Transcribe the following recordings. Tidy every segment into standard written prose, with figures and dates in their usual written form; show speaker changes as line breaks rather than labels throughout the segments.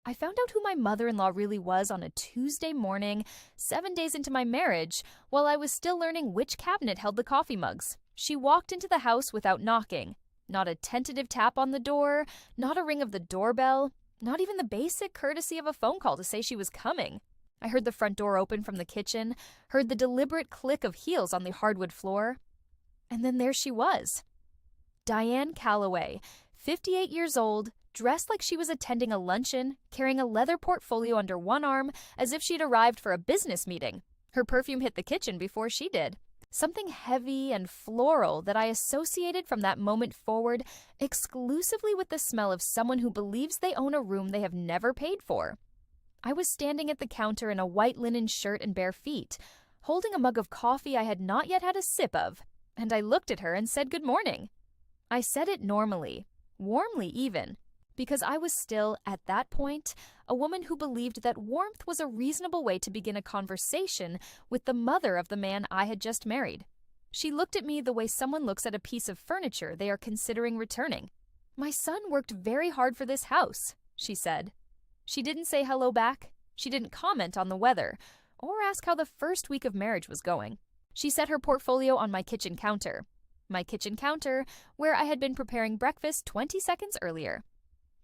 I found out who my mother-in-law really was on a Tuesday morning, 7 days into my marriage, while I was still learning which cabinet held the coffee mugs. She walked into the house without knocking. Not a tentative tap on the door, not a ring of the doorbell, not even the basic courtesy of a phone call to say she was coming. I heard the front door open from the kitchen, heard the deliberate click of heels on the hardwood floor, and then there she was. Diane Calloway, 58 years old, dressed like she was attending a luncheon, carrying a leather portfolio under one arm as if she'd arrived for a business meeting. Her perfume hit the kitchen before she did. Something heavy and floral that I associated from that moment forward exclusively with the smell of someone who believes they own a room they have never paid for. I was standing at the counter in a white linen shirt and bare feet, holding a mug of coffee I had not yet had a sip of, and I looked at her and said good morning. I said it normally, warmly even, because I was still, at that point, a woman who believed that warmth was a reasonable way to begin a conversation with the mother of the man I had just married. She looked at me the way someone looks at a piece of furniture they are considering returning. "My son worked very hard for this house," she said. She didn't say hello back. She didn't comment on the weather or ask how the first week of marriage was going. She set her portfolio on my kitchen counter. My kitchen counter, where I had been preparing breakfast 20 seconds earlier.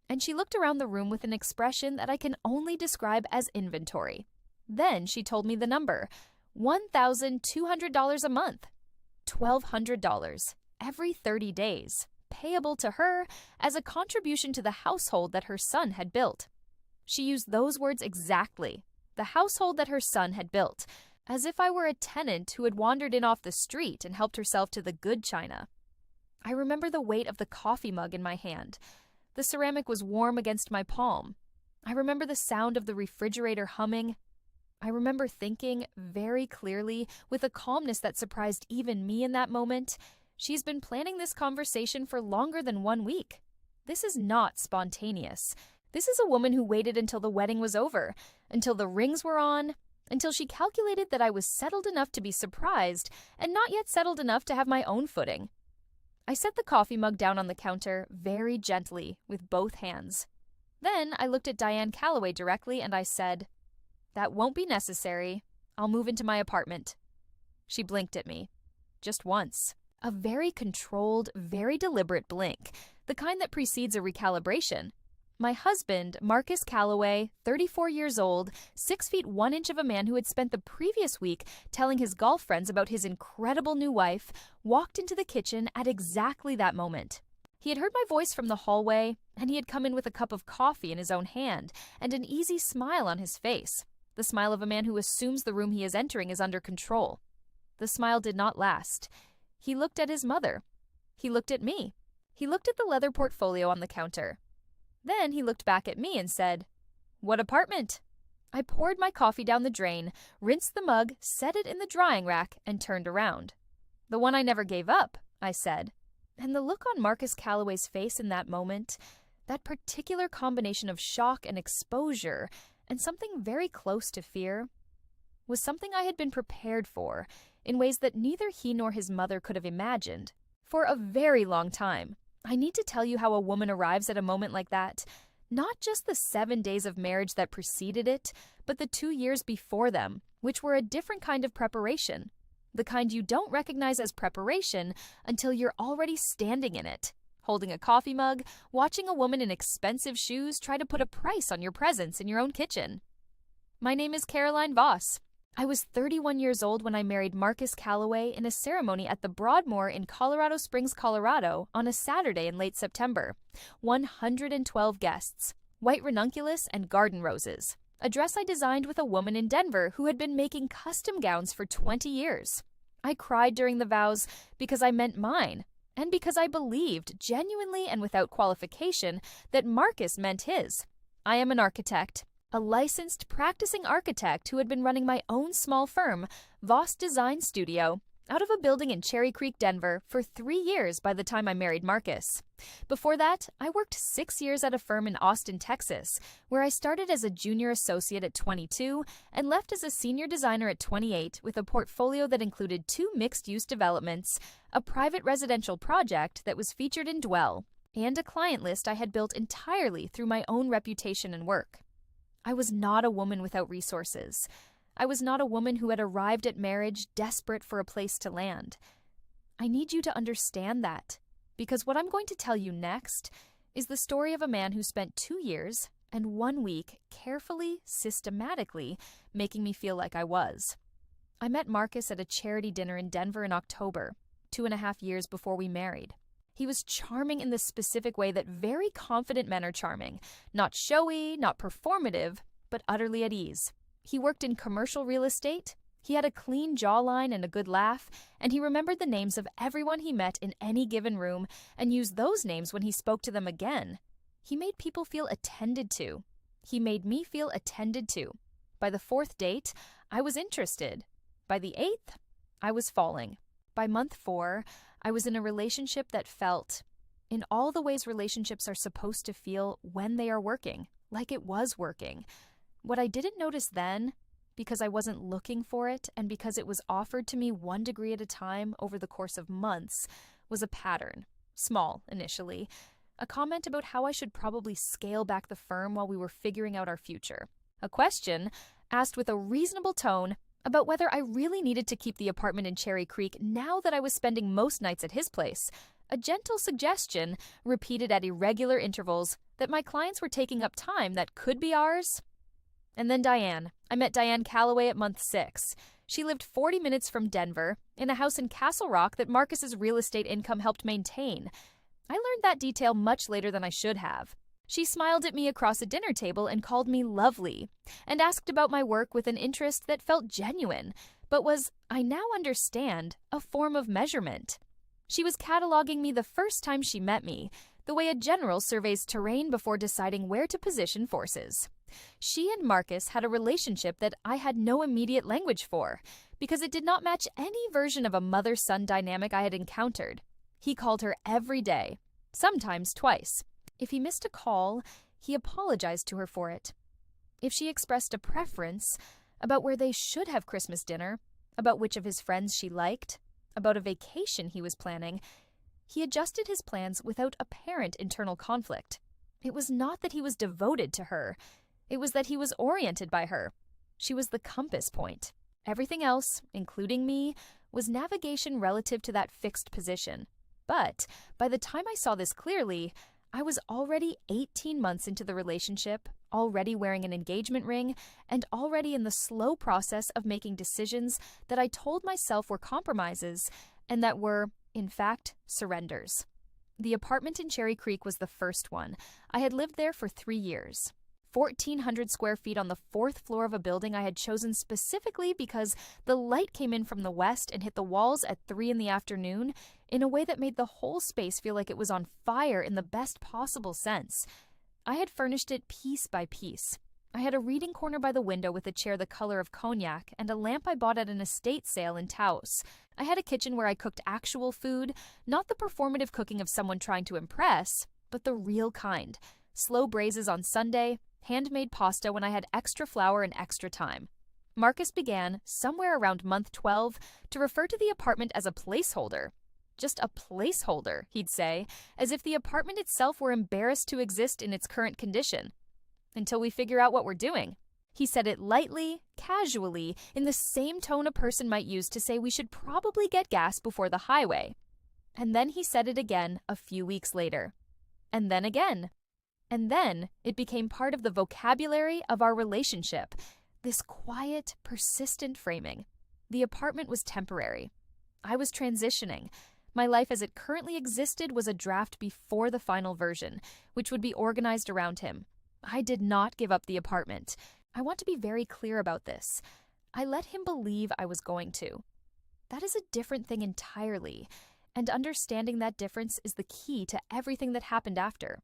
And she looked around the room with an expression that I can only describe as inventory. Then she told me the number, $1,200 a month, $1,200 every 30 days, payable to her as a contribution to the household that her son had built. She used those words exactly, the household that her son had built, as if I were a tenant who had wandered in off the street and helped herself to the good china. I remember the weight of the coffee mug in my hand. The ceramic was warm against my palm. I remember the sound of the refrigerator humming. I remember thinking, very clearly, with a calmness that surprised even me in that moment, she's been planning this conversation for longer than 1 week. This is not spontaneous. This is a woman who waited until the wedding was over, until the rings were on, until she calculated that I was settled enough to be surprised and not yet settled enough to have my own footing. I set the coffee mug down on the counter very gently with both hands. Then I looked at Diane Calloway directly and I said, "That won't be necessary. I'll move into my apartment." She blinked at me. Just once. A very controlled, very deliberate blink, the kind that precedes a recalibration. My husband, Marcus Calloway, 34 years old, 6 feet 1 inch of a man who had spent the previous week telling his golf friends about his incredible new wife, walked into the kitchen at exactly that moment. He had heard my voice from the hallway, and he had come in with a cup of coffee in his own hand and an easy smile on his face, the smile of a man who assumes the room he is entering is under control. The smile did not last. He looked at his mother. He looked at me. He looked at the leather portfolio on the counter. Then he looked back at me and said, "What apartment?" I poured my coffee down the drain, rinsed the mug, set it in the drying rack, and turned around. "The one I never gave up," I said. And the look on Marcus Calloway's face in that moment, that particular combination of shock and exposure, and something very close to fear, was something I had been prepared for in ways that neither he nor his mother could have imagined for a very long time. I need to tell you how a woman arrives at a moment like that, not just the 7 days of marriage that preceded it, but the 2 years before them, which were a different kind of preparation, the kind you don't recognize as preparation until you're already standing in it, holding a coffee mug, watching a woman in expensive shoes try to put a price on your presence in your own kitchen. My name is Caroline Voss. I was 31 years old when I married Marcus Calloway in a ceremony at the Broadmoor in Colorado Springs, Colorado, on a Saturday in late September. 112 guests, white ranunculus and garden roses. A dress I designed with a woman in Denver who had been making custom gowns for 20 years. I cried during the vows because I meant mine, and because I believed, genuinely and without qualification, that Marcus meant his. I am an architect. A licensed practicing architect who had been running my own small firm, Voss Design Studio, out of a building in Cherry Creek, Denver, for 3 years by the time I married Marcus. Before that, I worked 6 years at a firm in Austin, Texas, where I started as a junior associate at 22 and left as a senior designer at 28 with a portfolio that included 2 mixed-use developments, a private residential project that was featured in Dwell, and a client list I had built entirely through my own reputation and work. I was not a woman without resources. I was not a woman who had arrived at marriage desperate for a place to land. I need you to understand that, because what I'm going to tell you next is the story of a man who spent 2 years and 1 week carefully, systematically making me feel like I was. I met Marcus at a charity dinner in Denver in October, 2.5 years before we married. He was charming in the specific way that very confident men are charming. Not showy, not performative, but utterly at ease. He worked in commercial real estate. He had a clean jawline and a good laugh, and he remembered the names of everyone he met in any given room and used those names when he spoke to them again. He made people feel attended to. He made me feel attended to. By the 4th date, I was interested. By the 8th, I was falling. By month 4, I was in a relationship that felt, in all the ways relationships are supposed to feel when they are working, like it was working. What I didn't notice then, because I wasn't looking for it and because it was offered to me 1 degree at a time over the course of months, was a pattern, small initially, a comment about how I should probably scale back the firm while we were figuring out our future, a question asked with a reasonable tone about whether I really needed to keep the apartment in Cherry Creek now that I was spending most nights at his place, a gentle suggestion repeated at irregular intervals that my clients were taking up time that could be ours. And then Diane. I met Diane Calloway at month 6. She lived 40 minutes from Denver in a house in Castle Rock that Marcus's real estate income helped maintain. I learned that detail much later than I should have. She smiled at me across a dinner table and called me lovely, and asked about my work with an interest that felt genuine, but was, I now understand, a form of measurement. She was cataloging me the first time she met me, the way a general surveys terrain before deciding where to position forces. She and Marcus had a relationship that I had no immediate language for, because it did not match any version of a mother-son dynamic I had encountered. He called her every day, sometimes twice. If he missed a call, he apologized to her for it. If she expressed a preference about where they should have Christmas dinner, about which of his friends she liked, about a vacation he was planning, he adjusted his plans without apparent internal conflict. It was not that he was devoted to her. It was that he was oriented by her. She was the compass point. Everything else, including me, was navigation relative to that fixed position. But by the time I saw this clearly, I was already 18 months into the relationship, already wearing an engagement ring, and already in the slow process of making decisions that I told myself were compromises and that were, in fact, surrenders. The apartment in Cherry Creek was the first one. I had lived there for 3 years. 1,400 square feet on the 4th floor of a building I had chosen specifically because the light came in from the west and hit the walls at 3 in the afternoon in a way that made the whole space feel like it was on fire in the best possible sense. I had furnished it piece by piece. I had a reading corner by the window with a chair the color of cognac and a lamp I bought at an estate sale in Taos. I had a kitchen where I cooked actual food, not the performative cooking of someone trying to impress, but the real kind. Slow braises on Sunday, handmade pasta when I had extra flour and extra time. Marcus began, somewhere around month 12, to refer to the apartment as a placeholder. Just a placeholder, he'd say, as if the apartment itself were embarrassed to exist in its current condition. Until we figure out what we're doing. He said it lightly, casually, in the same tone a person might use to say we should probably get gas before the highway. And then he said it again a few weeks later. And then again. And then it became part of the vocabulary of our relationship, this quiet, persistent framing. The apartment was temporary. I was transitioning. My life as it currently existed was a draft before the final version, which would be organized around him. I did not give up the apartment. I want to be very clear about this. I let him believe I was going to. That is a different thing entirely, and understanding that difference is the key to everything that happened after.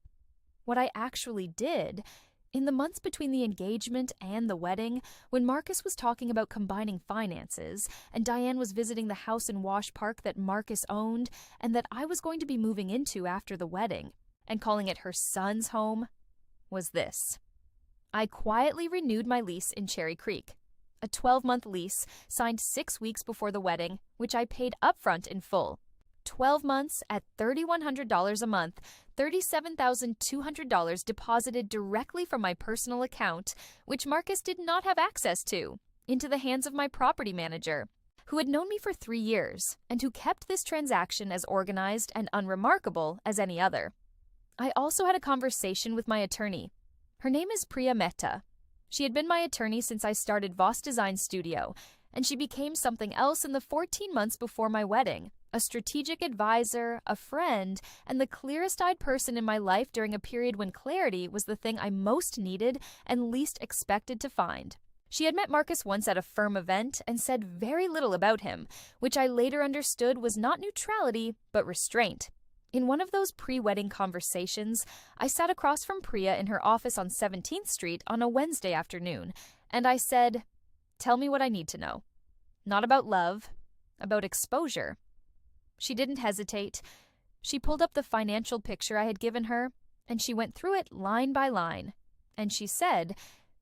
What I actually did, in the months between the engagement and the wedding, when Marcus was talking about combining finances, and Diane was visiting the house in Wash Park that Marcus owned and that I was going to be moving into after the wedding, and calling it her son's home, was this. I quietly renewed my lease in Cherry Creek, a 12-month lease signed 6 weeks before the wedding, which I paid upfront in full. 12 months at $3,100 a month, $37,200 deposited directly from my personal account, which Marcus did not have access to, into the hands of my property manager, who had known me for 3 years and who kept this transaction as organized and unremarkable as any other. I also had a conversation with my attorney. Her name is Priya Mehta. She had been my attorney since I started Voss Design Studio, and she became something else in the 14 months before my wedding, a strategic advisor, a friend, and the clearest-eyed person in my life during a period when clarity was the thing I most needed and least expected to find. She had met Marcus once at a firm event and said very little about him, which I later understood was not neutrality, but restraint. In one of those pre-wedding conversations, I sat across from Priya in her office on 17th Street on a Wednesday afternoon, and I said, "Tell me what I need to know. Not about love, about exposure." She didn't hesitate. She pulled up the financial picture I had given her, and she went through it line by line. And she said,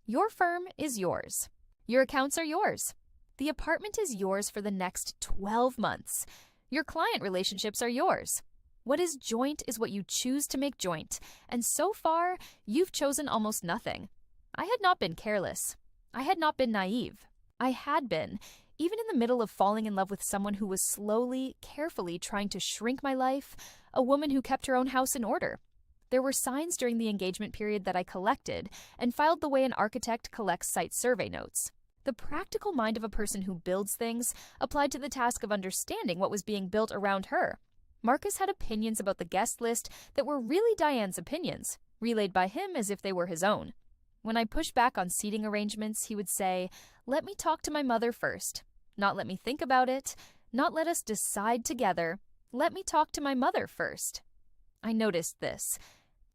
"Your firm is yours. Your accounts are yours. The apartment is yours for the next 12 months. Your client relationships are yours. What is joint is what you choose to make joint, and so far, you've chosen almost nothing." I had not been careless. I had not been naive. I had been, even in the middle of falling in love with someone who was slowly, carefully trying to shrink my life, a woman who kept her own house in order. There were signs during the engagement period that I collected and filed the way an architect collects site survey notes. The practical mind of a person who builds things applied to the task of understanding what was being built around her. Marcus had opinions about the guest list that were really Diane's opinions, relayed by him as if they were his own. When I pushed back on seating arrangements, he would say, "Let me talk to my mother first. Not let me think about it. Not let us decide together. Let me talk to my mother first." I noticed this.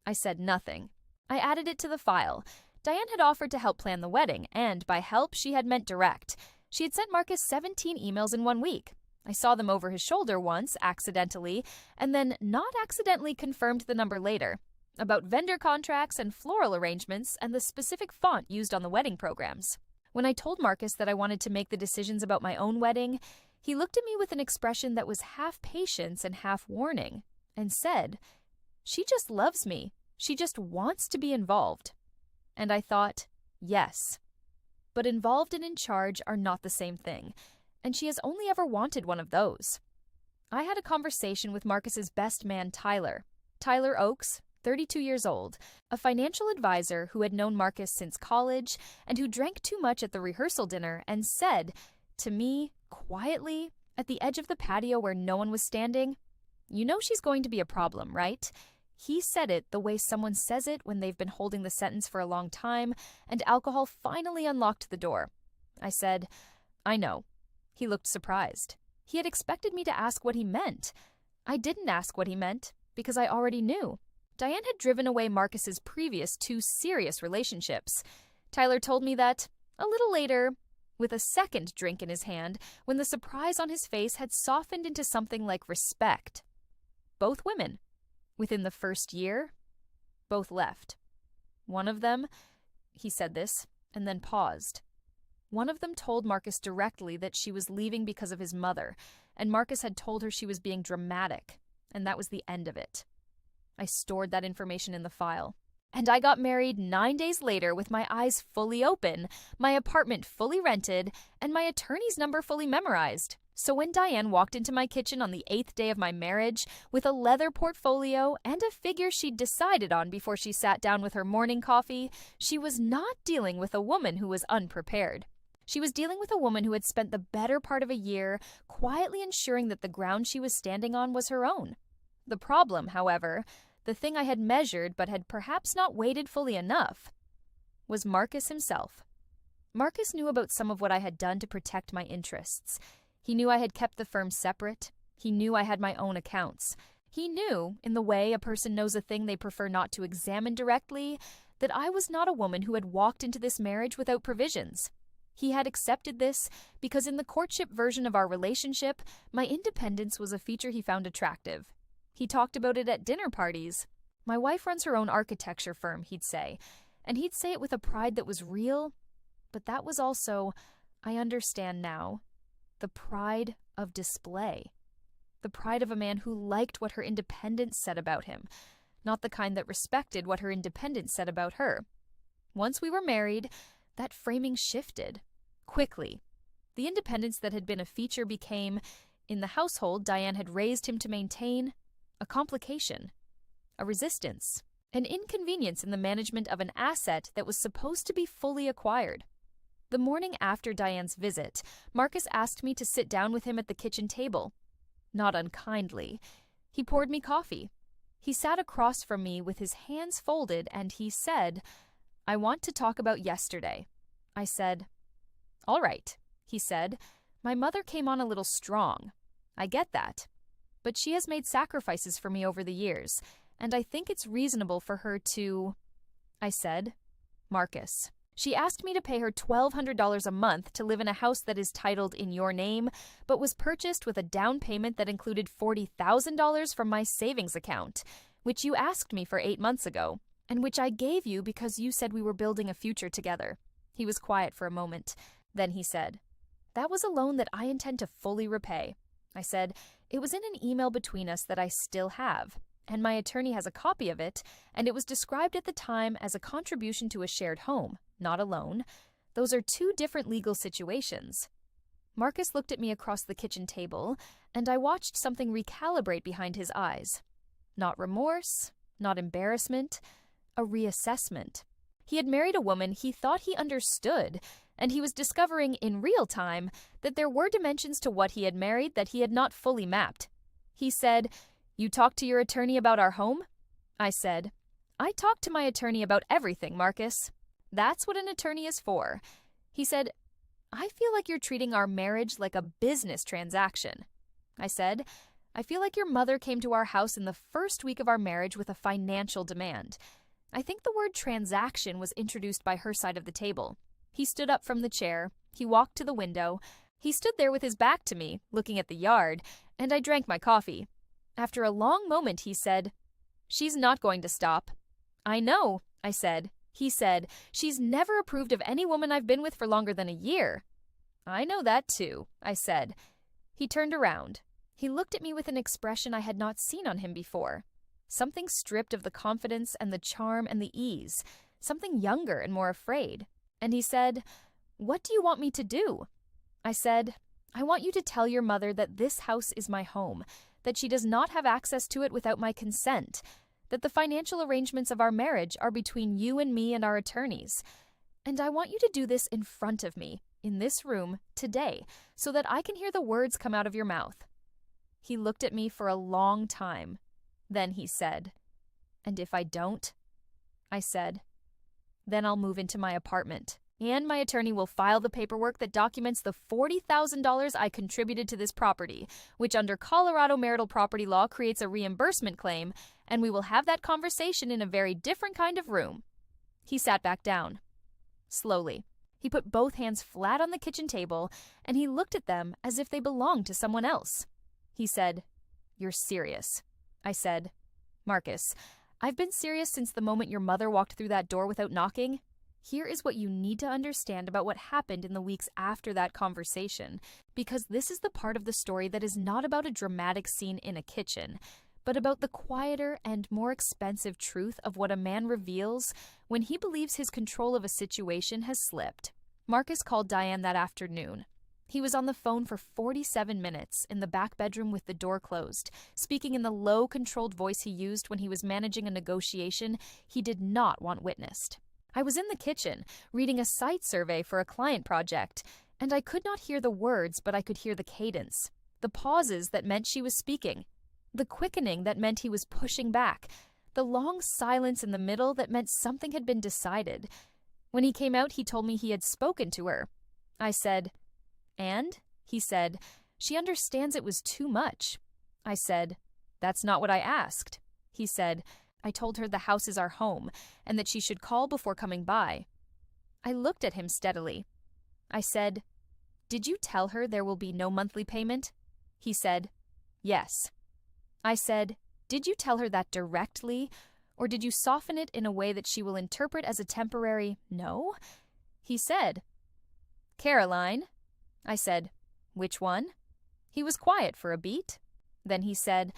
I said nothing. I added it to the file. Diane had offered to help plan the wedding, and by help, she had meant direct. She had sent Marcus 17 emails in 1 week. I saw them over his shoulder once, accidentally, and then not accidentally confirmed the number later, about vendor contracts and floral arrangements and the specific font used on the wedding programs. When I told Marcus that I wanted to make the decisions about my own wedding, he looked at me with an expression that was half patience and half warning, and said, "She just loves me. She just wants to be involved." And I thought, yes. But involved and in charge are not the same thing, and she has only ever wanted one of those. I had a conversation with Marcus's best man, Tyler Oakes, 32 years old, a financial advisor who had known Marcus since college and who drank too much at the rehearsal dinner and said to me, quietly, at the edge of the patio where no one was standing, "You know she's going to be a problem, right?" He said it the way someone says it when they've been holding the sentence for a long time and alcohol finally unlocked the door. I said, "I know." He looked surprised. He had expected me to ask what he meant. I didn't ask what he meant because I already knew. Diane had driven away Marcus's previous 2 serious relationships. Tyler told me that, a little later, with a second drink in his hand, when the surprise on his face had softened into something like respect. Both women. Within the first year, both left. One of them, he said this, and then paused. One of them told Marcus directly that she was leaving because of his mother, and Marcus had told her she was being dramatic, and that was the end of it. I stored that information in the file. And I got married 9 days later with my eyes fully open, my apartment fully rented, and my attorney's number fully memorized. So when Diane walked into my kitchen on the 8th day of my marriage with a leather portfolio and a figure she'd decided on before she sat down with her morning coffee, she was not dealing with a woman who was unprepared. She was dealing with a woman who had spent the better part of a year quietly ensuring that the ground she was standing on was her own. The problem, however, the thing I had measured but had perhaps not weighted fully enough, was Marcus himself. Marcus knew about some of what I had done to protect my interests. He knew I had kept the firm separate. He knew I had my own accounts. He knew, in the way a person knows a thing they prefer not to examine directly, that I was not a woman who had walked into this marriage without provisions. He had accepted this because in the courtship version of our relationship, my independence was a feature he found attractive. He talked about it at dinner parties. "My wife runs her own architecture firm," he'd say, and he'd say it with a pride that was real, but that was also, I understand now, the pride of display. the pride of a man who liked what her independence said about him, not the kind that respected what her independence said about her. Once we were married, that framing shifted. Quickly. The independence that had been a feature became, in the household Diane had raised him to maintain, a complication, a resistance, an inconvenience in the management of an asset that was supposed to be fully acquired. The morning after Diane's visit, Marcus asked me to sit down with him at the kitchen table. Not unkindly. He poured me coffee. He sat across from me with his hands folded and he said, "I want to talk about yesterday." I said, "All right," he said. "My mother came on a little strong. I get that. But she has made sacrifices for me over the years, and I think it's reasonable for her to—" I said, "Marcus, she asked me to pay her $1,200 a month to live in a house that is titled in your name, but was purchased with a down payment that included $40,000 from my savings account, which you asked me for 8 months ago, and which I gave you because you said we were building a future together." He was quiet for a moment. Then he said, "That was a loan that I intend to fully repay." I said, "It was in an email between us that I still have, and my attorney has a copy of it, and it was described at the time as a contribution to a shared home, not a loan. Those are two different legal situations." Marcus looked at me across the kitchen table, and I watched something recalibrate behind his eyes. Not remorse, not embarrassment, a reassessment. He had married a woman he thought he understood, and he was discovering in real time that there were dimensions to what he had married that he had not fully mapped. He said, "You talked to your attorney about our home?" I said, "I talked to my attorney about everything, Marcus. That's what an attorney is for." He said, "I feel like you're treating our marriage like a business transaction." I said, "I feel like your mother came to our house in the first week of our marriage with a financial demand. I think the word transaction was introduced by her side of the table." He stood up from the chair. He walked to the window. He stood there with his back to me, looking at the yard, and I drank my coffee. After a long moment, he said, "She's not going to stop." "I know," I said. He said, "She's never approved of any woman I've been with for longer than a year." "I know that too," I said. He turned around. He looked at me with an expression I had not seen on him before. Something stripped of the confidence and the charm and the ease. Something younger and more afraid. And he said, "What do you want me to do?" I said, "I want you to tell your mother that this house is my home, that she does not have access to it without my consent, that the financial arrangements of our marriage are between you and me and our attorneys. And I want you to do this in front of me, in this room, today, so that I can hear the words come out of your mouth." He looked at me for a long time. Then he said, "And if I don't?" I said, "Then I'll move into my apartment, and my attorney will file the paperwork that documents the $40,000 I contributed to this property, which under Colorado marital property law creates a reimbursement claim, and we will have that conversation in a very different kind of room." He sat back down. Slowly, he put both hands flat on the kitchen table, and he looked at them as if they belonged to someone else. He said, "You're serious." I said, "Marcus, I've been serious since the moment your mother walked through that door without knocking. Here is what you need to understand about what happened in the weeks after that conversation, because this is the part of the story that is not about a dramatic scene in a kitchen, but about the quieter and more expensive truth of what a man reveals when he believes his control of a situation has slipped." Marcus called Diane that afternoon. He was on the phone for 47 minutes in the back bedroom with the door closed, speaking in the low, controlled voice he used when he was managing a negotiation he did not want witnessed. I was in the kitchen, reading a site survey for a client project, and I could not hear the words, but I could hear the cadence, the pauses that meant she was speaking, the quickening that meant he was pushing back, the long silence in the middle that meant something had been decided. When he came out, he told me he had spoken to her. I said, "And?" He said, "She understands it was too much." I said, "That's not what I asked." He said, "I told her the house is our home, and that she should call before coming by." I looked at him steadily. I said, "Did you tell her there will be no monthly payment?" He said, "Yes." I said, "Did you tell her that directly, or did you soften it in a way that she will interpret as a temporary no?" He said, "Caroline." I said, "Which one?" He was quiet for a beat. Then he said,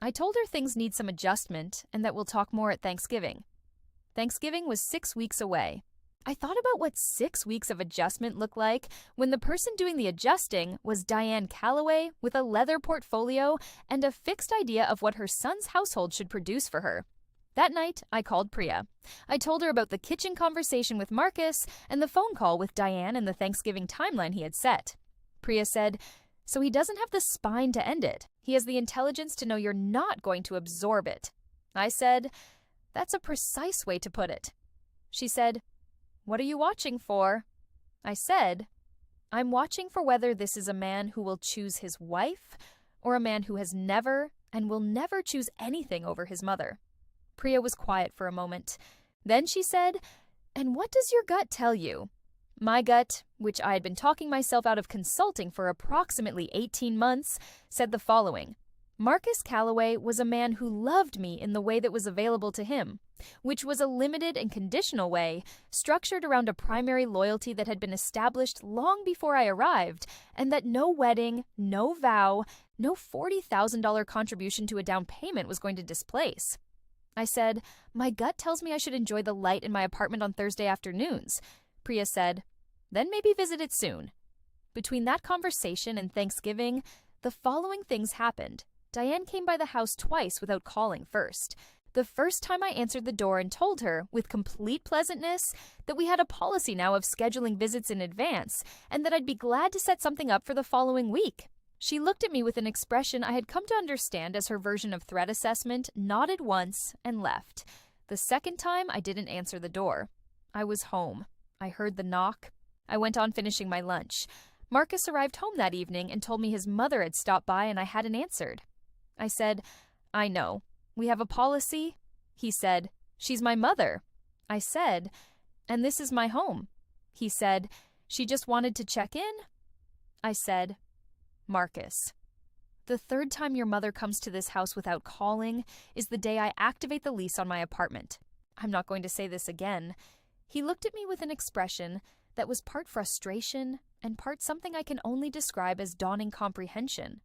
I told her things need some adjustment and that we'll talk more at Thanksgiving. Thanksgiving was 6 weeks away. I thought about what 6 weeks of adjustment looked like when the person doing the adjusting was Diane Calloway with a leather portfolio and a fixed idea of what her son's household should produce for her. That night, I called Priya. I told her about the kitchen conversation with Marcus and the phone call with Diane and the Thanksgiving timeline he had set. Priya said, so he doesn't have the spine to end it. He has the intelligence to know you're not going to absorb it. I said, that's a precise way to put it. She said, what are you watching for? I said, I'm watching for whether this is a man who will choose his wife or a man who has never and will never choose anything over his mother. Priya was quiet for a moment. Then she said, and what does your gut tell you? My gut, which I had been talking myself out of consulting for approximately 18 months, said the following. Marcus Calloway was a man who loved me in the way that was available to him, which was a limited and conditional way, structured around a primary loyalty that had been established long before I arrived, and that no wedding, no vow, no $40,000 contribution to a down payment was going to displace. I said, my gut tells me I should enjoy the light in my apartment on Thursday afternoons. Priya said, then maybe visit it soon. Between that conversation and Thanksgiving, the following things happened. Diane came by the house twice without calling first. The first time I answered the door and told her, with complete pleasantness, that we had a policy now of scheduling visits in advance and that I'd be glad to set something up for the following week. She looked at me with an expression I had come to understand as her version of threat assessment, nodded once, and left. The second time, I didn't answer the door. I was home. I heard the knock. I went on finishing my lunch. Marcus arrived home that evening and told me his mother had stopped by and I hadn't answered. I said, I know. We have a policy. He said, she's my mother. I said, and this is my home. He said, she just wanted to check in. I said, Marcus, the third time your mother comes to this house without calling is the day I activate the lease on my apartment. I'm not going to say this again. He looked at me with an expression that was part frustration and part something I can only describe as dawning comprehension.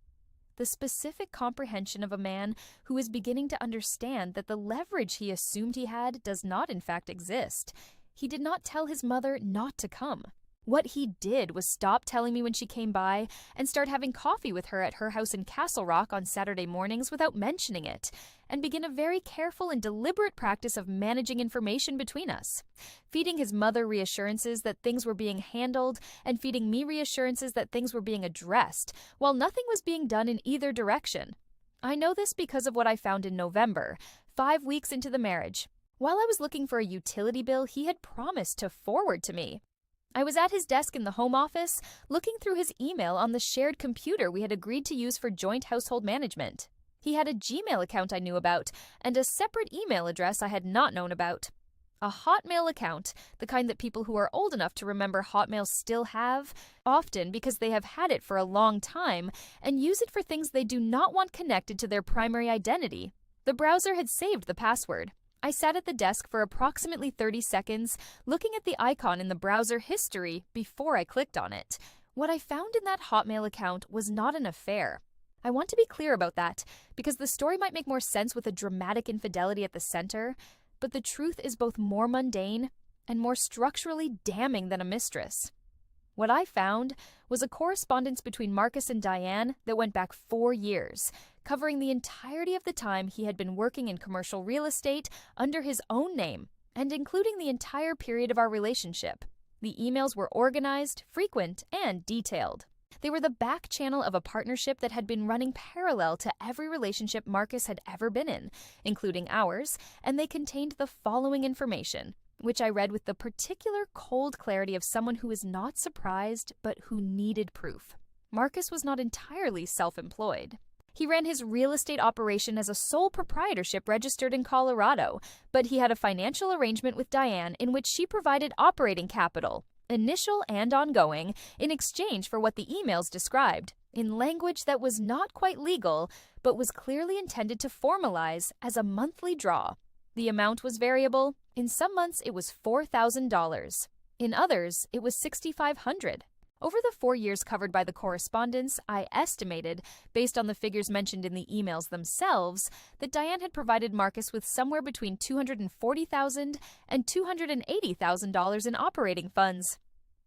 The specific comprehension of a man who is beginning to understand that the leverage he assumed he had does not in fact exist. He did not tell his mother not to come. What he did was stop telling me when she came by and start having coffee with her at her house in Castle Rock on Saturday mornings without mentioning it, and begin a very careful and deliberate practice of managing information between us, feeding his mother reassurances that things were being handled and feeding me reassurances that things were being addressed, while nothing was being done in either direction. I know this because of what I found in November, 5 weeks into the marriage. While I was looking for a utility bill he had promised to forward to me, I was at his desk in the home office, looking through his email on the shared computer we had agreed to use for joint household management. He had a Gmail account I knew about, and a separate email address I had not known about. A Hotmail account, the kind that people who are old enough to remember Hotmail still have, often because they have had it for a long time, and use it for things they do not want connected to their primary identity. The browser had saved the password. I sat at the desk for approximately 30 seconds, looking at the icon in the browser history before I clicked on it. What I found in that Hotmail account was not an affair. I want to be clear about that, because the story might make more sense with a dramatic infidelity at the center, but the truth is both more mundane and more structurally damning than a mistress. What I found was a correspondence between Marcus and Diane that went back 4 years, covering the entirety of the time he had been working in commercial real estate under his own name, and including the entire period of our relationship. The emails were organized, frequent, and detailed. They were the back channel of a partnership that had been running parallel to every relationship Marcus had ever been in, including ours, and they contained the following information, which I read with the particular cold clarity of someone who was not surprised, but who needed proof. Marcus was not entirely self-employed. He ran his real estate operation as a sole proprietorship registered in Colorado, but he had a financial arrangement with Diane in which she provided operating capital, initial and ongoing, in exchange for what the emails described, in language that was not quite legal, but was clearly intended to formalize as a monthly draw. The amount was variable. In some months, it was $4,000. In others, it was $6,500. Over the 4 years covered by the correspondence, I estimated, based on the figures mentioned in the emails themselves, that Diane had provided Marcus with somewhere between $240,000 and $280,000 in operating funds.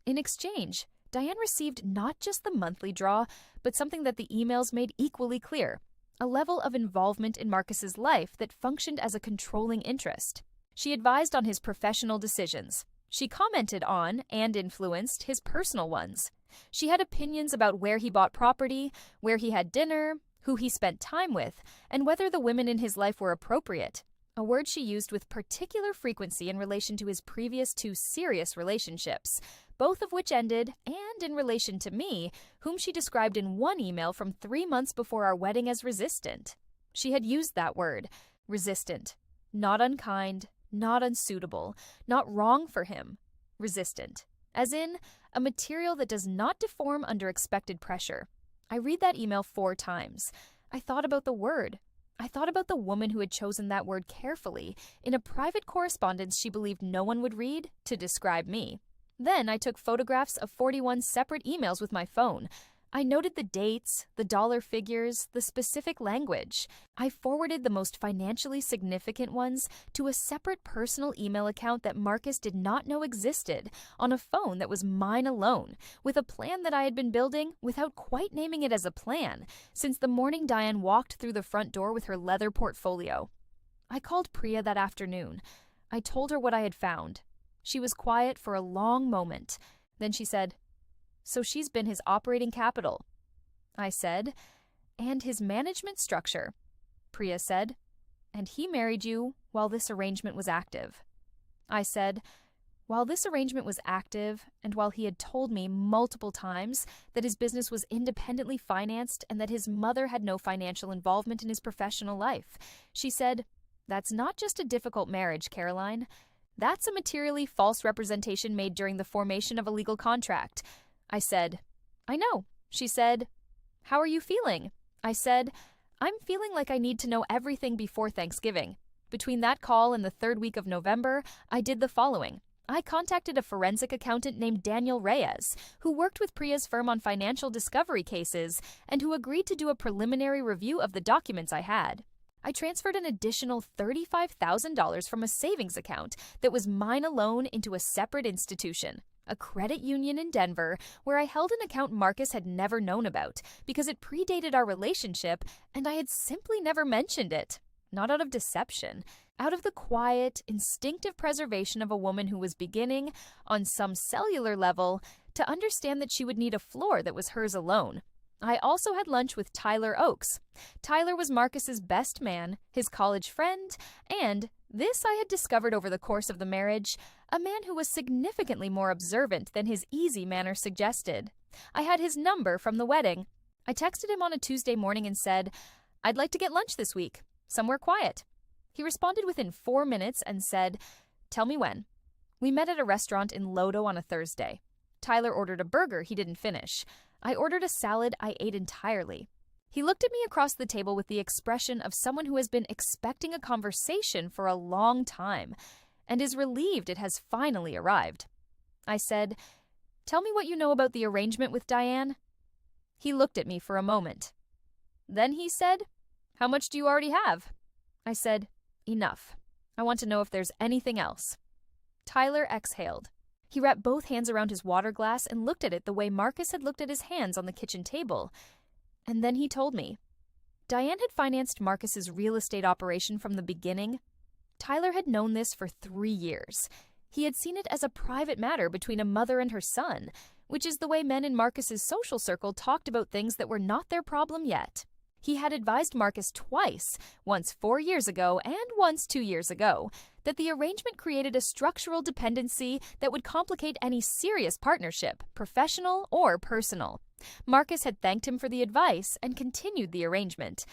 In exchange, Diane received not just the monthly draw, but something that the emails made equally clear: a level of involvement in Marcus's life that functioned as a controlling interest. She advised on his professional decisions. She commented on and influenced his personal ones. She had opinions about where he bought property, where he had dinner, who he spent time with, and whether the women in his life were appropriate, a word she used with particular frequency in relation to his previous 2 serious relationships, both of which ended, and in relation to me, whom she described in one email from 3 months before our wedding as resistant. She had used that word, resistant, not unkind, not unsuitable, not wrong for him, resistant, as in a material that does not deform under expected pressure. I read that email 4 times. I thought about the word. I thought about the woman who had chosen that word carefully in a private correspondence she believed no one would read to describe me. Then I took photographs of 41 separate emails with my phone. I noted the dates, the dollar figures, the specific language. I forwarded the most financially significant ones to a separate personal email account that Marcus did not know existed, on a phone that was mine alone, with a plan that I had been building without quite naming it as a plan, since the morning Diane walked through the front door with her leather portfolio. I called Priya that afternoon. I told her what I had found. She was quiet for a long moment. Then she said, "So she's been his operating capital." I said, "And his management structure." Priya said, "And he married you while this arrangement was active." I said, "While this arrangement was active, and while he had told me multiple times that his business was independently financed and that his mother had no financial involvement in his professional life." She said, "That's not just a difficult marriage, Caroline. That's a materially false representation made during the formation of a legal contract." I said, "I know." She said, "How are you feeling?" I said, "I'm feeling like I need to know everything before Thanksgiving." Between that call and the 3rd week of November, I did the following. I contacted a forensic accountant named Daniel Reyes, who worked with Priya's firm on financial discovery cases and who agreed to do a preliminary review of the documents I had. I transferred an additional $35,000 from a savings account that was mine alone into a separate institution, a credit union in Denver, where I held an account Marcus had never known about because it predated our relationship and I had simply never mentioned it. Not out of deception, out of the quiet, instinctive preservation of a woman who was beginning, on some cellular level, to understand that she would need a floor that was hers alone. I also had lunch with Tyler Oakes. Tyler was Marcus's best man, his college friend, and, this I had discovered over the course of the marriage, a man who was significantly more observant than his easy manner suggested. I had his number from the wedding. I texted him on a Tuesday morning and said, "I'd like to get lunch this week, somewhere quiet." He responded within 4 minutes and said, "Tell me when." We met at a restaurant in Lodo on a Thursday. Tyler ordered a burger he didn't finish. I ordered a salad I ate entirely. He looked at me across the table with the expression of someone who has been expecting a conversation for a long time and is relieved it has finally arrived. I said, "Tell me what you know about the arrangement with Diane." He looked at me for a moment. Then he said, "How much do you already have?" I said, "Enough. I want to know if there's anything else." Tyler exhaled. He wrapped both hands around his water glass and looked at it the way Marcus had looked at his hands on the kitchen table. And then he told me. Diane had financed Marcus's real estate operation from the beginning. Tyler had known this for 3 years. He had seen it as a private matter between a mother and her son, which is the way men in Marcus's social circle talked about things that were not their problem yet. He had advised Marcus twice, once 4 years ago and once 2 years ago, that the arrangement created a structural dependency that would complicate any serious partnership, professional or personal. Marcus had thanked him for the advice and continued the arrangement.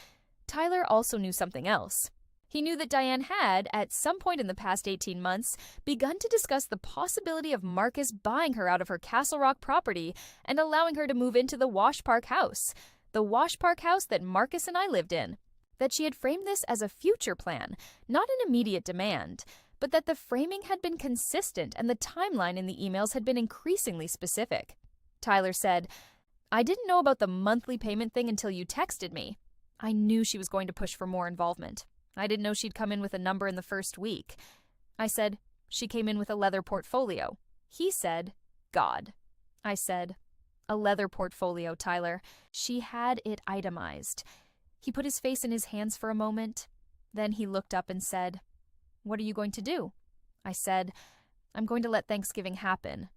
Tyler also knew something else. He knew that Diane had, at some point in the past 18 months, begun to discuss the possibility of Marcus buying her out of her Castle Rock property and allowing her to move into the Wash Park house, the Wash Park house that Marcus and I lived in. That she had framed this as a future plan, not an immediate demand, but that the framing had been consistent and the timeline in the emails had been increasingly specific. Tyler said, "I didn't know about the monthly payment thing until you texted me." I knew she was going to push for more involvement. I didn't know she'd come in with a number in the first week. I said, "She came in with a leather portfolio." He said, "God." I said, "A leather portfolio, Tyler. She had it itemized." He put his face in his hands for a moment. Then he looked up and said, "What are you going to do?" I said, "I'm going to let Thanksgiving happen."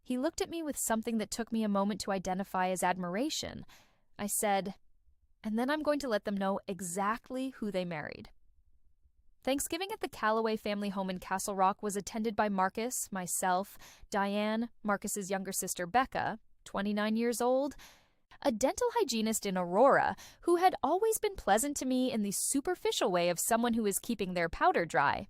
He looked at me with something that took me a moment to identify as admiration. I said, "And then I'm going to let them know exactly who they married." Thanksgiving at the Calloway family home in Castle Rock was attended by Marcus, myself, Diane, Marcus's younger sister Becca, 29 years old, a dental hygienist in Aurora who had always been pleasant to me in the superficial way of someone who is keeping their powder dry,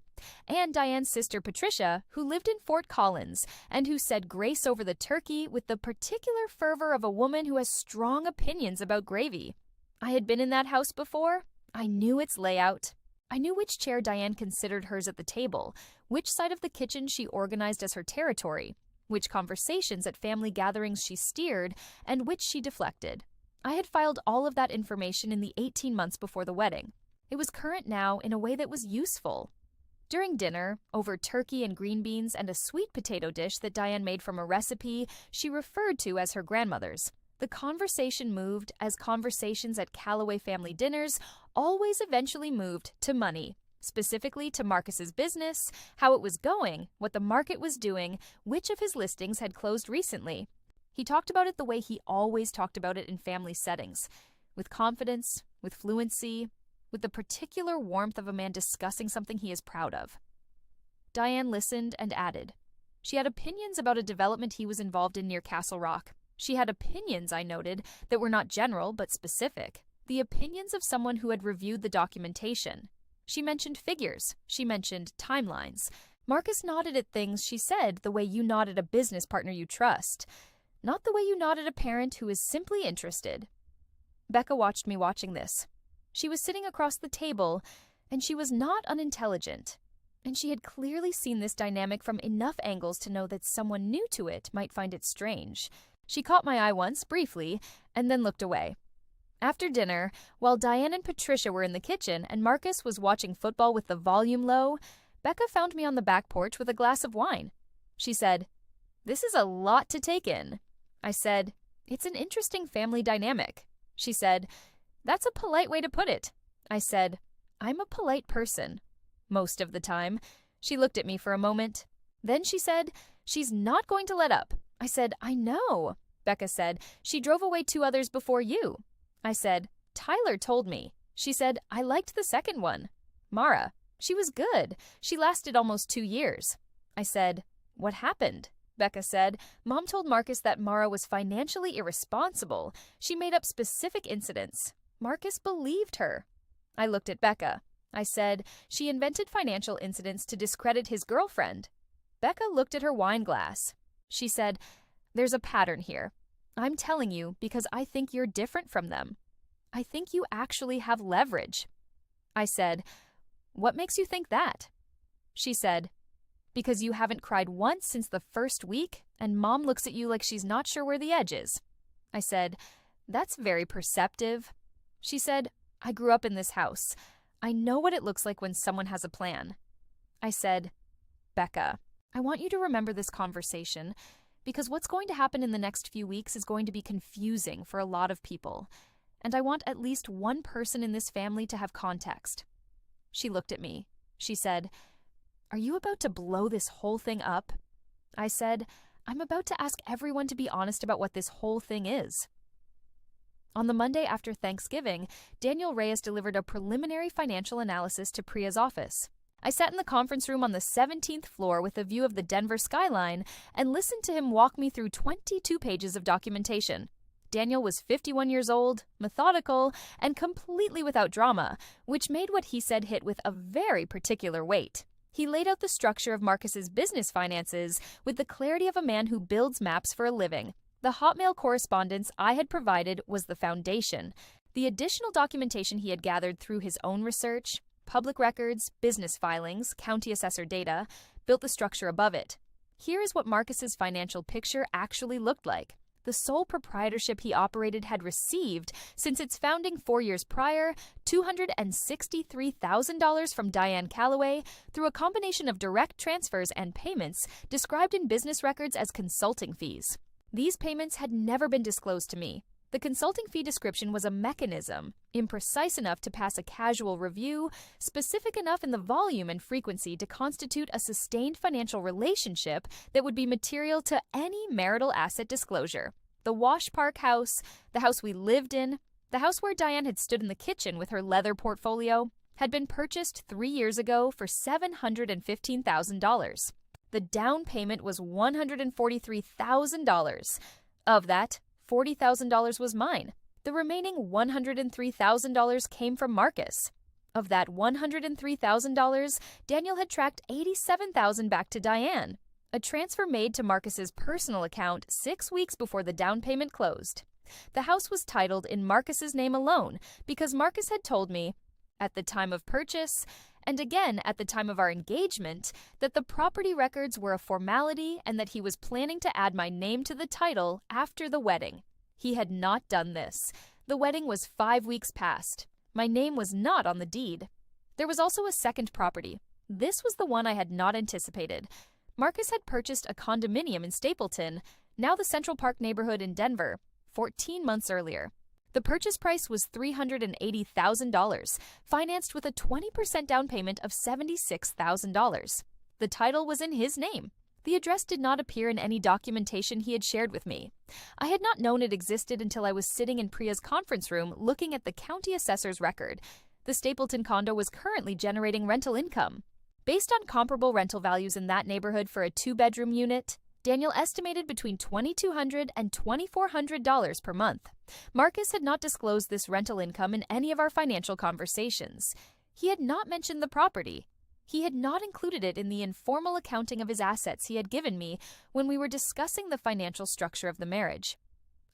and Diane's sister Patricia, who lived in Fort Collins and who said grace over the turkey with the particular fervor of a woman who has strong opinions about gravy. I had been in that house before. I knew its layout. I knew which chair Diane considered hers at the table, which side of the kitchen she organized as her territory, which conversations at family gatherings she steered, and which she deflected. I had filed all of that information in the 18 months before the wedding. It was current now in a way that was useful. During dinner, over turkey and green beans and a sweet potato dish that Diane made from a recipe she referred to as her grandmother's, the conversation moved as conversations at Calloway family dinners always eventually moved to money. Specifically to Marcus's business, how it was going, what the market was doing, which of his listings had closed recently. He talked about it the way he always talked about it in family settings, with confidence, with fluency, with the particular warmth of a man discussing something he is proud of. Diane listened and added. She had opinions about a development he was involved in near Castle Rock. She had opinions, I noted, that were not general but specific. The opinions of someone who had reviewed the documentation. She mentioned figures. She mentioned timelines. Marcus nodded at things she said the way you nod at a business partner you trust, not the way you nod at a parent who is simply interested. Becca watched me watching this. She was sitting across the table, and she was not unintelligent. And she had clearly seen this dynamic from enough angles to know that someone new to it might find it strange. She caught my eye once, briefly, and then looked away. After dinner, while Diane and Patricia were in the kitchen and Marcus was watching football with the volume low, Becca found me on the back porch with a glass of wine. She said, "This is a lot to take in." I said, "It's an interesting family dynamic." She said, "That's a polite way to put it." I said, "I'm a polite person. Most of the time." She looked at me for a moment. Then she said, "She's not going to let up." I said, "I know." Becca said, "She drove away 2 others before you." I said, "Tyler told me." She said, "I liked the second one. Mara. She was good. She lasted almost 2 years." I said, "What happened?" Becca said, "Mom told Marcus that Mara was financially irresponsible. She made up specific incidents. Marcus believed her." I looked at Becca. I said, "She invented financial incidents to discredit his girlfriend." Becca looked at her wine glass. She said, "There's a pattern here. I'm telling you because I think you're different from them. I think you actually have leverage." I said, "What makes you think that?" She said, "Because you haven't cried once since the first week, and Mom looks at you like she's not sure where the edge is." I said, "That's very perceptive." She said, "I grew up in this house. I know what it looks like when someone has a plan." I said, "Becca, I want you to remember this conversation because what's going to happen in the next few weeks is going to be confusing for a lot of people, and I want at least one person in this family to have context." She looked at me. She said, "Are you about to blow this whole thing up?" I said, "I'm about to ask everyone to be honest about what this whole thing is." On the Monday after Thanksgiving, Daniel Reyes delivered a preliminary financial analysis to Priya's office. I sat in the conference room on the 17th floor with a view of the Denver skyline and listened to him walk me through 22 pages of documentation. Daniel was 51 years old, methodical, and completely without drama, which made what he said hit with a very particular weight. He laid out the structure of Marcus's business finances with the clarity of a man who builds maps for a living. The Hotmail correspondence I had provided was the foundation. The additional documentation he had gathered through his own research, public records, business filings, county assessor data, built the structure above it. Here is what Marcus's financial picture actually looked like. The sole proprietorship he operated had received, since its founding 4 years prior, $263,000 from Diane Calloway through a combination of direct transfers and payments described in business records as consulting fees. These payments had never been disclosed to me. The consulting fee description was a mechanism, imprecise enough to pass a casual review, specific enough in the volume and frequency to constitute a sustained financial relationship that would be material to any marital asset disclosure. The Wash Park house, the house we lived in, the house where Diane had stood in the kitchen with her leather portfolio, had been purchased 3 years ago for $715,000. The down payment was $143,000. Of that, $40,000 was mine. The remaining $103,000 came from Marcus. Of that $103,000, Daniel had tracked $87,000 back to Diane, a transfer made to Marcus's personal account 6 weeks before the down payment closed. The house was titled in Marcus's name alone because Marcus had told me, at the time of purchase, and again at the time of our engagement, that the property records were a formality and that he was planning to add my name to the title after the wedding. He had not done this. The wedding was 5 weeks past. My name was not on the deed. There was also a second property. This was the one I had not anticipated. Marcus had purchased a condominium in Stapleton, now the Central Park neighborhood in Denver, 14 months earlier. The purchase price was $380,000, financed with a 20% down payment of $76,000. The title was in his name. The address did not appear in any documentation he had shared with me. I had not known it existed until I was sitting in Priya's conference room looking at the county assessor's record. The Stapleton condo was currently generating rental income. Based on comparable rental values in that neighborhood for a 2-bedroom unit, Daniel estimated between $2,200 and $2,400 per month. Marcus had not disclosed this rental income in any of our financial conversations. He had not mentioned the property. He had not included it in the informal accounting of his assets he had given me when we were discussing the financial structure of the marriage.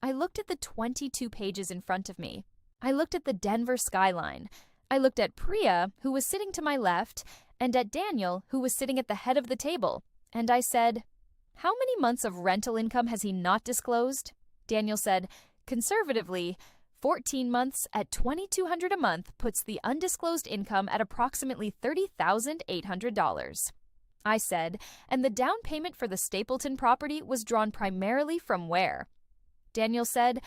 I looked at the 22 pages in front of me. I looked at the Denver skyline. I looked at Priya, who was sitting to my left, and at Daniel, who was sitting at the head of the table, and I said, "How many months of rental income has he not disclosed?" Daniel said, "Conservatively, 14 months at $2,200 a month puts the undisclosed income at approximately $30,800. I said, "And the down payment for the Stapleton property was drawn primarily from where?" Daniel said,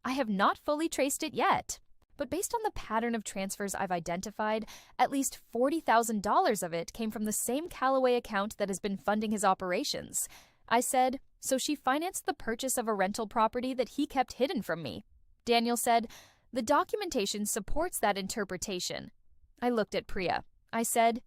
"I have not fully traced it yet, but based on the pattern of transfers I've identified, at least $40,000 of it came from the same Calloway account that has been funding his operations." I said, "So she financed the purchase of a rental property that he kept hidden from me." Daniel said, "The documentation supports that interpretation." I looked at Priya. I said,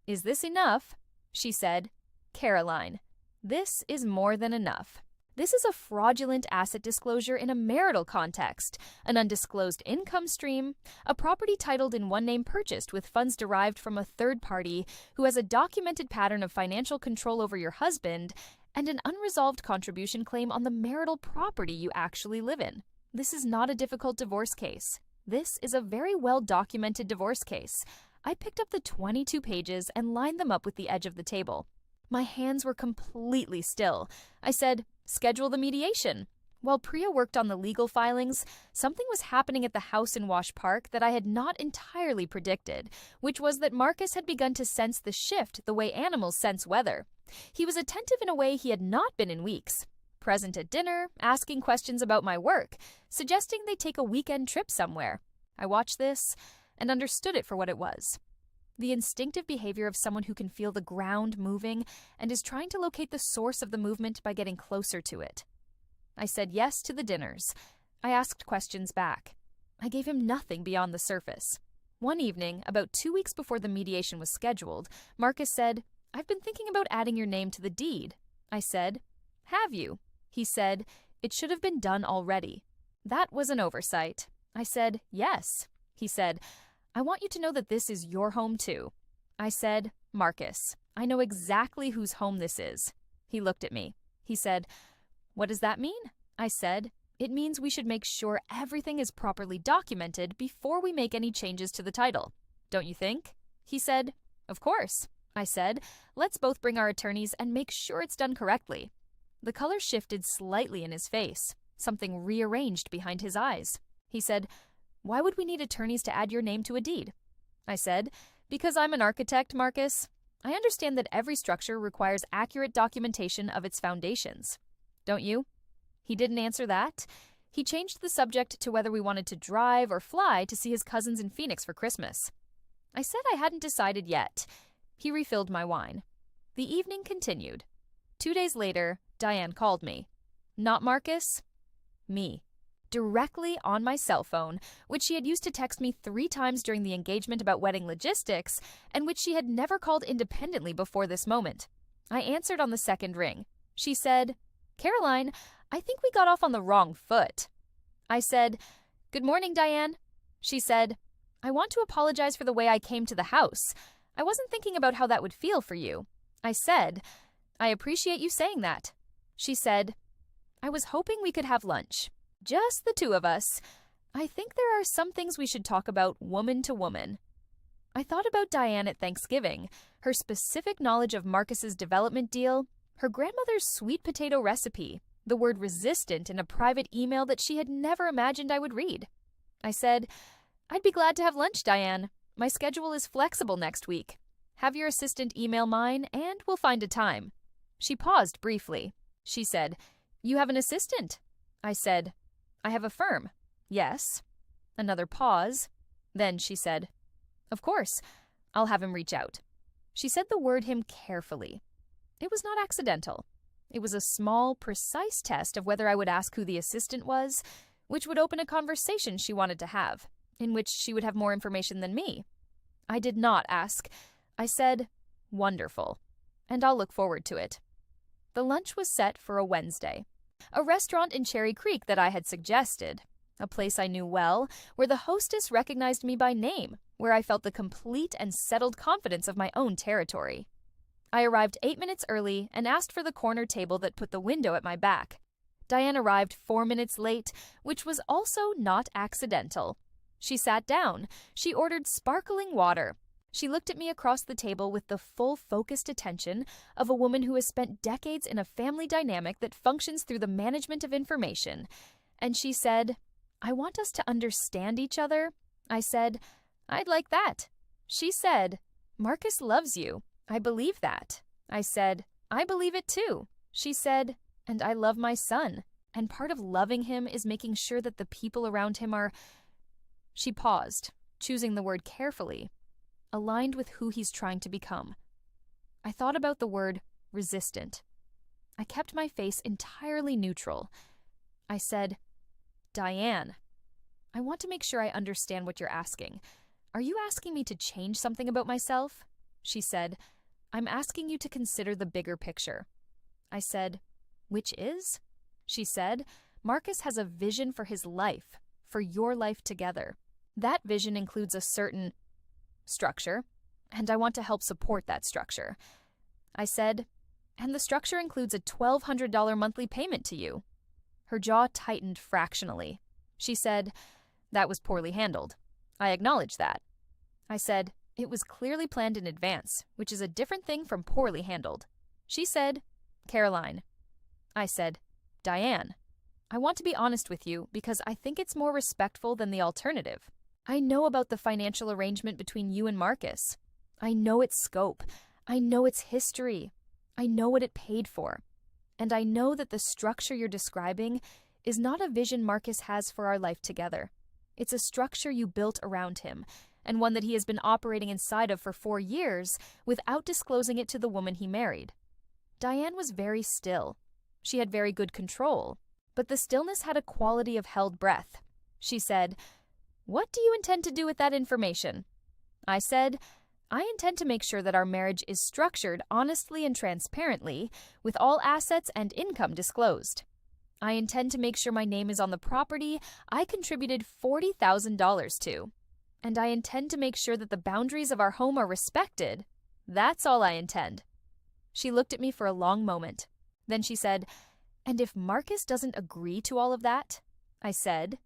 "Is this enough?" She said, "Caroline, this is more than enough. This is a fraudulent asset disclosure in a marital context, an undisclosed income stream, a property titled in one name purchased with funds derived from a third party who has a documented pattern of financial control over your husband, and an unresolved contribution claim on the marital property you actually live in. This is not a difficult divorce case. This is a very well-documented divorce case." I picked up the 22 pages and lined them up with the edge of the table. My hands were completely still. I said, "Schedule the mediation." While Priya worked on the legal filings, something was happening at the house in Wash Park that I had not entirely predicted, which was that Marcus had begun to sense the shift the way animals sense weather. He was attentive in a way he had not been in weeks. Present at dinner, asking questions about my work, suggesting they take a weekend trip somewhere. I watched this and understood it for what it was. The instinctive behavior of someone who can feel the ground moving and is trying to locate the source of the movement by getting closer to it. I said yes to the dinners. I asked questions back. I gave him nothing beyond the surface. One evening, about 2 weeks before the mediation was scheduled, Marcus said, "I've been thinking about adding your name to the deed." I said, "Have you?" He said, "It should have been done already." That was an oversight. I said, "Yes." He said, "I want you to know that this is your home too." I said, "Marcus, I know exactly whose home this is." He looked at me. He said, "What does that mean?" I said, "It means we should make sure everything is properly documented before we make any changes to the title. Don't you think?" He said, "Of course." I said, "Let's both bring our attorneys and make sure it's done correctly." The color shifted slightly in his face. Something rearranged behind his eyes. He said, "Why would we need attorneys to add your name to a deed?" I said, "Because I'm an architect, Marcus. I understand that every structure requires accurate documentation of its foundations. Don't you?" He didn't answer that. He changed the subject to whether we wanted to drive or fly to see his cousins in Phoenix for Christmas. I said I hadn't decided yet. He refilled my wine. The evening continued. 2 days later, Diane called me. Not Marcus, me. Directly on my cell phone, which she had used to text me 3 times during the engagement about wedding logistics, and which she had never called independently before this moment. I answered on the second ring. She said, "Caroline, I think we got off on the wrong foot." I said, "Good morning, Diane." She said, "I want to apologize for the way I came to the house. I wasn't thinking about how that would feel for you." I said, "I appreciate you saying that." She said, "I was hoping we could have lunch. Just the 2 of us. I think there are some things we should talk about woman to woman." I thought about Diane at Thanksgiving, her specific knowledge of Marcus's development deal, her grandmother's sweet potato recipe, the word resistant in a private email that she had never imagined I would read. I said, "I'd be glad to have lunch, Diane. My schedule is flexible next week. Have your assistant email mine, and we'll find a time." She paused briefly. She said, "You have an assistant?" I said, "I have a firm." "Yes." Another pause. Then she said, "Of course. I'll have him reach out." She said the word him carefully. It was not accidental. It was a small, precise test of whether I would ask who the assistant was, which would open a conversation she wanted to have, in which she would have more information than me. I did not ask. I said, "Wonderful, and I'll look forward to it." The lunch was set for a Wednesday. A restaurant in Cherry Creek that I had suggested, a place I knew well, where the hostess recognized me by name, where I felt the complete and settled confidence of my own territory. I arrived 8 minutes early and asked for the corner table that put the window at my back. Diane arrived 4 minutes late, which was also not accidental. She sat down. She ordered sparkling water. She looked at me across the table with the full focused attention of a woman who has spent decades in a family dynamic that functions through the management of information. And she said, "I want us to understand each other." I said, "I'd like that." She said, "Marcus loves you. I believe that." I said, "I believe it too." She said, "And I love my son. And part of loving him is making sure that the people around him are—" She paused, choosing the word carefully, "aligned with who he's trying to become." I thought about the word resistant. I kept my face entirely neutral. I said, "Diane, I want to make sure I understand what you're asking. Are you asking me to change something about myself?" She said, "I'm asking you to consider the bigger picture." I said, "Which is?" She said, "Marcus has a vision for his life, for your life together. That vision includes a certain structure, and I want to help support that structure." I said, "And the structure includes a $1,200 monthly payment to you." Her jaw tightened fractionally. She said, "That was poorly handled. I acknowledge that." I said, "It was clearly planned in advance, which is a different thing from poorly handled." She said, "Caroline." I said, "Diane, I want to be honest with you because I think it's more respectful than the alternative. I know about the financial arrangement between you and Marcus. I know its scope. I know its history. I know what it paid for. And I know that the structure you're describing is not a vision Marcus has for our life together. It's a structure you built around him, and one that he has been operating inside of for 4 years without disclosing it to the woman he married." Diane was very still. She had very good control, but the stillness had a quality of held breath. She said, "What do you intend to do with that information?" I said, "I intend to make sure that our marriage is structured honestly and transparently, with all assets and income disclosed. I intend to make sure my name is on the property I contributed $40,000 to. And I intend to make sure that the boundaries of our home are respected. That's all I intend." She looked at me for a long moment. Then she said, "And if Marcus doesn't agree to all of that?" I said,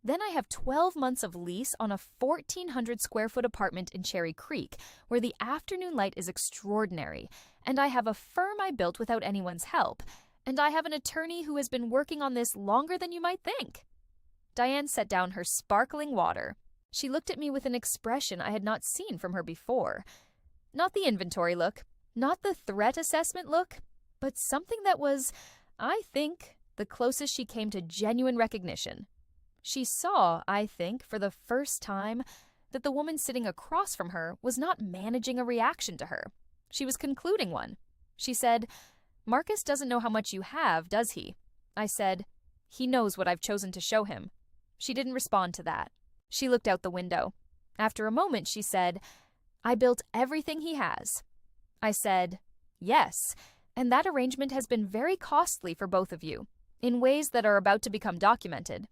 "Then I have 12 months of lease on a 1,400 square foot apartment in Cherry Creek, where the afternoon light is extraordinary, and I have a firm I built without anyone's help, and I have an attorney who has been working on this longer than you might think." Diane set down her sparkling water. She looked at me with an expression I had not seen from her before. Not the inventory look, not the threat assessment look, but something that was, I think, the closest she came to genuine recognition. She saw, I think, for the first time, that the woman sitting across from her was not managing a reaction to her. She was concluding one. She said, "Marcus doesn't know how much you have, does he?" I said, "He knows what I've chosen to show him." She didn't respond to that. She looked out the window. After a moment, she said, "I built everything he has." I said, "Yes, and that arrangement has been very costly for both of you, in ways that are about to become documented."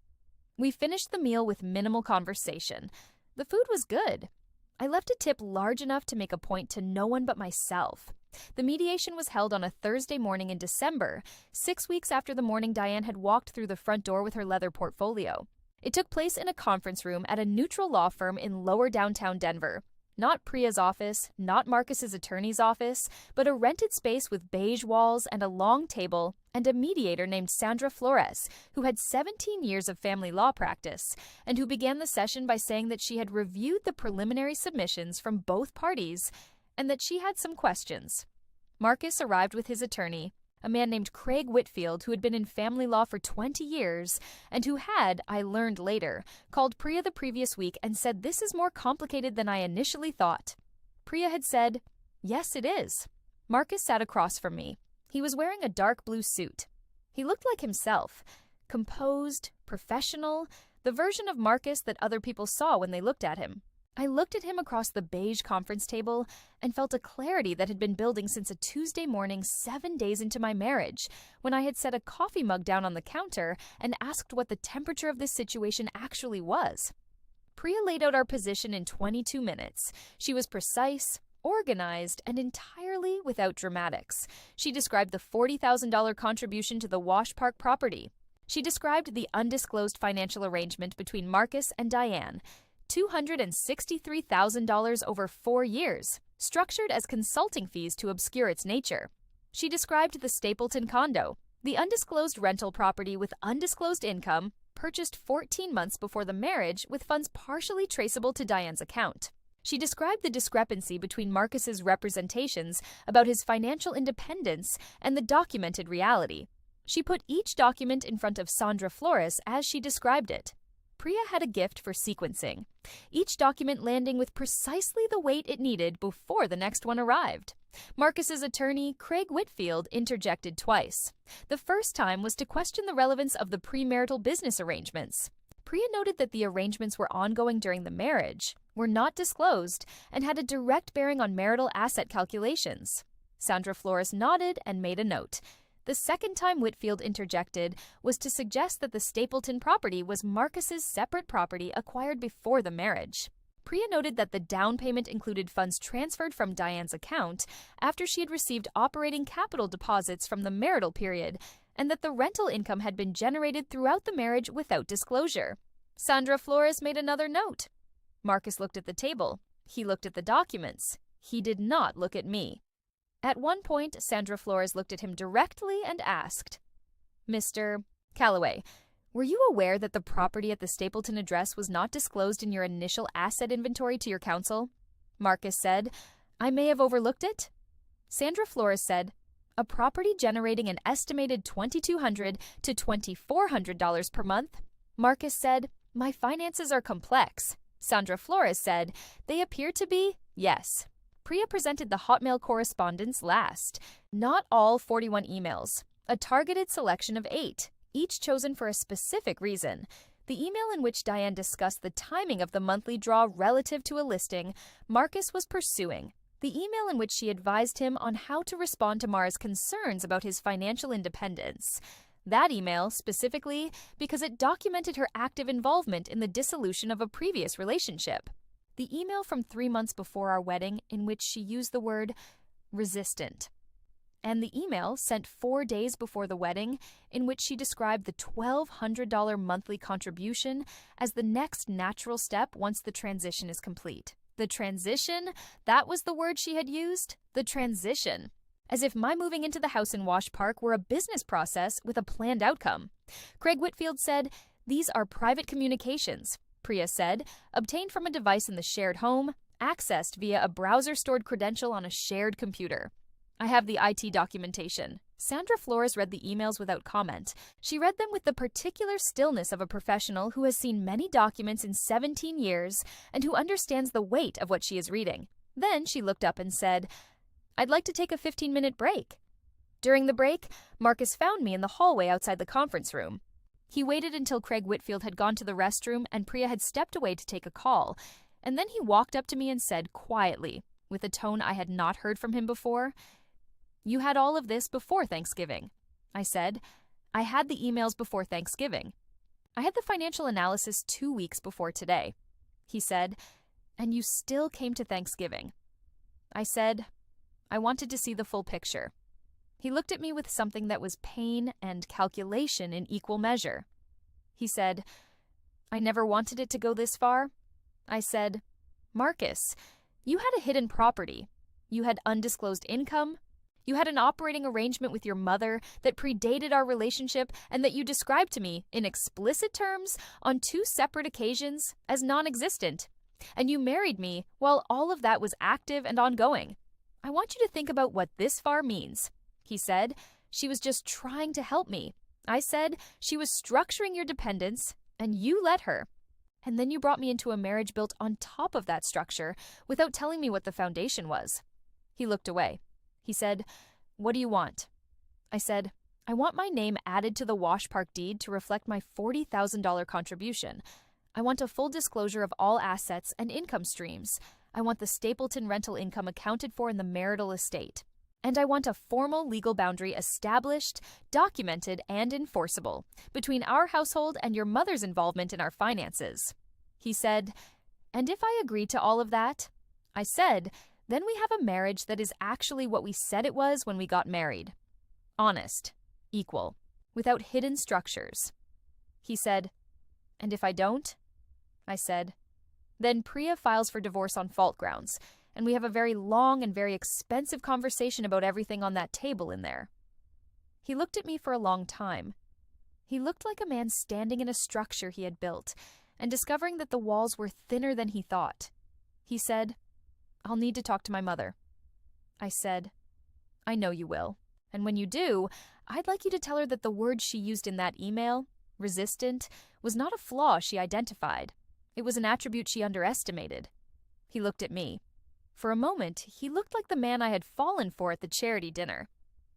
We finished the meal with minimal conversation. The food was good. I left a tip large enough to make a point to no one but myself. The mediation was held on a Thursday morning in December, 6 weeks after the morning Diane had walked through the front door with her leather portfolio. It took place in a conference room at a neutral law firm in lower downtown Denver. Not Priya's office, not Marcus's attorney's office, but a rented space with beige walls and a long table and a mediator named Sandra Flores, who had 17 years of family law practice, and who began the session by saying that she had reviewed the preliminary submissions from both parties and that she had some questions. Marcus arrived with his attorney, a man named Craig Whitfield, who had been in family law for 20 years and who had, I learned later, called Priya the previous week and said, "This is more complicated than I initially thought." Priya had said, "Yes, it is." Marcus sat across from me. He was wearing a dark blue suit. He looked like himself, composed, professional, the version of Marcus that other people saw when they looked at him. I looked at him across the beige conference table and felt a clarity that had been building since a Tuesday morning 7 days into my marriage, when I had set a coffee mug down on the counter and asked what the temperature of this situation actually was. Priya laid out our position in 22 minutes. She was precise, organized, and entirely without dramatics. She described the $40,000 contribution to the Wash Park property. She described the undisclosed financial arrangement between Marcus and Diane, $263,000 over 4 years, structured as consulting fees to obscure its nature. She described the Stapleton condo, the undisclosed rental property with undisclosed income, purchased 14 months before the marriage with funds partially traceable to Diane's account. She described the discrepancy between Marcus's representations about his financial independence and the documented reality. She put each document in front of Sandra Flores as she described it. Priya had a gift for sequencing, each document landing with precisely the weight it needed before the next one arrived. Marcus's attorney, Craig Whitfield, interjected twice. The first time was to question the relevance of the premarital business arrangements. Priya noted that the arrangements were ongoing during the marriage, were not disclosed, and had a direct bearing on marital asset calculations. Sandra Flores nodded and made a note. The second time Whitfield interjected was to suggest that the Stapleton property was Marcus's separate property acquired before the marriage. Priya noted that the down payment included funds transferred from Diane's account after she had received operating capital deposits from the marital period, and that the rental income had been generated throughout the marriage without disclosure. Sandra Flores made another note. Marcus looked at the table. He looked at the documents. He did not look at me. At one point, Sandra Flores looked at him directly and asked, "Mr. Calloway, were you aware that the property at the Stapleton address was not disclosed in your initial asset inventory to your counsel?" Marcus said, "I may have overlooked it." Sandra Flores said, "A property generating an estimated $2,200 to $2,400 per month?" Marcus said, "My finances are complex." Sandra Flores said, "They appear to be, yes." Priya presented the Hotmail correspondence last. Not all 41 emails. A targeted selection of 8, each chosen for a specific reason. The email in which Diane discussed the timing of the monthly draw relative to a listing, Marcus was pursuing. The email in which she advised him on how to respond to Mara's concerns about his financial independence. That email, specifically, because it documented her active involvement in the dissolution of a previous relationship. The email from 3 months before our wedding in which she used the word resistant. And the email sent 4 days before the wedding in which she described the $1,200 monthly contribution as the next natural step once the transition is complete. The transition? That was the word she had used? The transition. as if my moving into the house in Wash Park were a business process with a planned outcome. Craig Whitfield said, "These are private communications," Priya said, "obtained from a device in the shared home, accessed via a browser-stored credential on a shared computer." "I have the IT documentation." Sandra Flores read the emails without comment. She read them with the particular stillness of a professional who has seen many documents in 17 years and who understands the weight of what she is reading. Then she looked up and said, "I'd like to take a 15-minute break." During the break, Marcus found me in the hallway outside the conference room. He waited until Craig Whitfield had gone to the restroom and Priya had stepped away to take a call, and then he walked up to me and said quietly, with a tone I had not heard from him before, "You had all of this before Thanksgiving." I said, "I had the emails before Thanksgiving. I had the financial analysis 2 weeks before today." He said, "And you still came to Thanksgiving." I said, "I wanted to see the full picture." He looked at me with something that was pain and calculation in equal measure. He said, "I never wanted it to go this far." I said, "Marcus, you had a hidden property. You had undisclosed income. You had an operating arrangement with your mother that predated our relationship and that you described to me in explicit terms on 2 separate occasions as non-existent. And you married me while all of that was active and ongoing. I want you to think about what this far means." He said, "She was just trying to help me." I said, "She was structuring your dependence, and you let her. And then you brought me into a marriage built on top of that structure without telling me what the foundation was." He looked away. He said, "What do you want?" I said, "I want my name added to the Wash Park deed to reflect my $40,000 contribution. I want a full disclosure of all assets and income streams. I want the Stapleton rental income accounted for in the marital estate. And I want a formal legal boundary established, documented, and enforceable between our household and your mother's involvement in our finances." He said, "And if I agree to all of that?" I said, "Then we have a marriage that is actually what we said it was when we got married. Honest, equal, without hidden structures." He said, "And if I don't?" I said, "Then Priya files for divorce on fault grounds, and we have a very long and very expensive conversation about everything on that table in there." He looked at me for a long time. He looked like a man standing in a structure he had built and discovering that the walls were thinner than he thought. He said, "I'll need to talk to my mother." I said, "I know you will. And when you do, I'd like you to tell her that the word she used in that email, resistant, was not a flaw she identified. It was an attribute she underestimated." He looked at me. For a moment, he looked like the man I had fallen for at the charity dinner.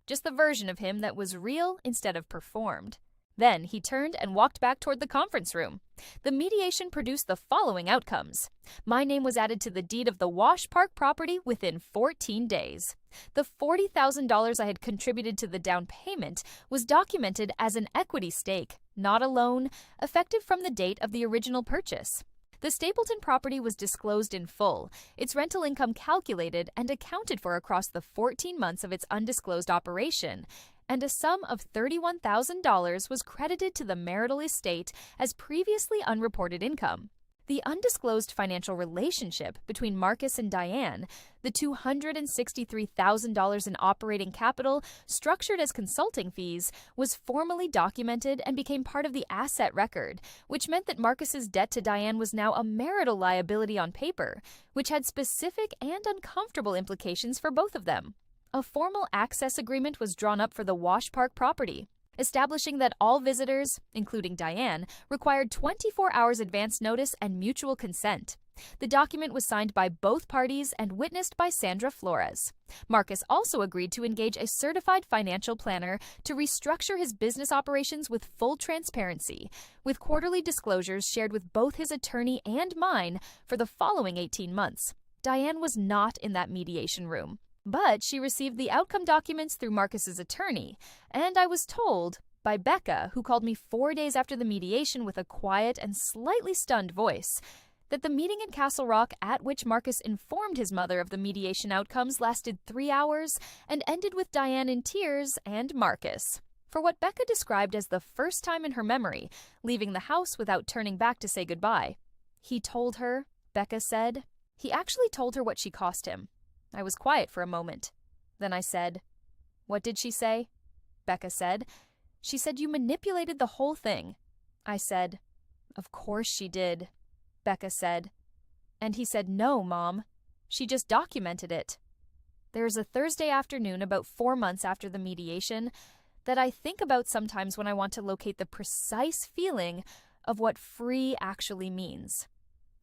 Just the version of him that was real instead of performed. Then he turned and walked back toward the conference room. The mediation produced the following outcomes. My name was added to the deed of the Wash Park property within 14 days. The $40,000 I had contributed to the down payment was documented as an equity stake, not a loan, effective from the date of the original purchase. The Stapleton property was disclosed in full, its rental income calculated and accounted for across the 14 months of its undisclosed operation, and a sum of $31,000 was credited to the marital estate as previously unreported income. The undisclosed financial relationship between Marcus and Diane, the $263,000 in operating capital structured as consulting fees, was formally documented and became part of the asset record, which meant that Marcus's debt to Diane was now a marital liability on paper, which had specific and uncomfortable implications for both of them. A formal access agreement was drawn up for the Wash Park property, establishing that all visitors, including Diane, required 24 hours advance notice and mutual consent. The document was signed by both parties and witnessed by Sandra Flores. Marcus also agreed to engage a certified financial planner to restructure his business operations with full transparency, with quarterly disclosures shared with both his attorney and mine for the following 18 months. Diane was not in that mediation room, but she received the outcome documents through Marcus's attorney, and I was told by Becca, who called me 4 days after the mediation with a quiet and slightly stunned voice, that the meeting in Castle Rock at which Marcus informed his mother of the mediation outcomes lasted 3 hours and ended with Diane in tears and Marcus, for what Becca described as the first time in her memory, leaving the house without turning back to say goodbye. He told her, Becca said. He actually told her what she cost him. I was quiet for a moment. Then I said, What did she say? Becca said. She said you manipulated the whole thing. I said, Of course she did. Becca said. And he said, No, Mom. She just documented it. There's a Thursday afternoon about 4 months after the mediation that I think about sometimes when I want to locate the precise feeling of what free actually means.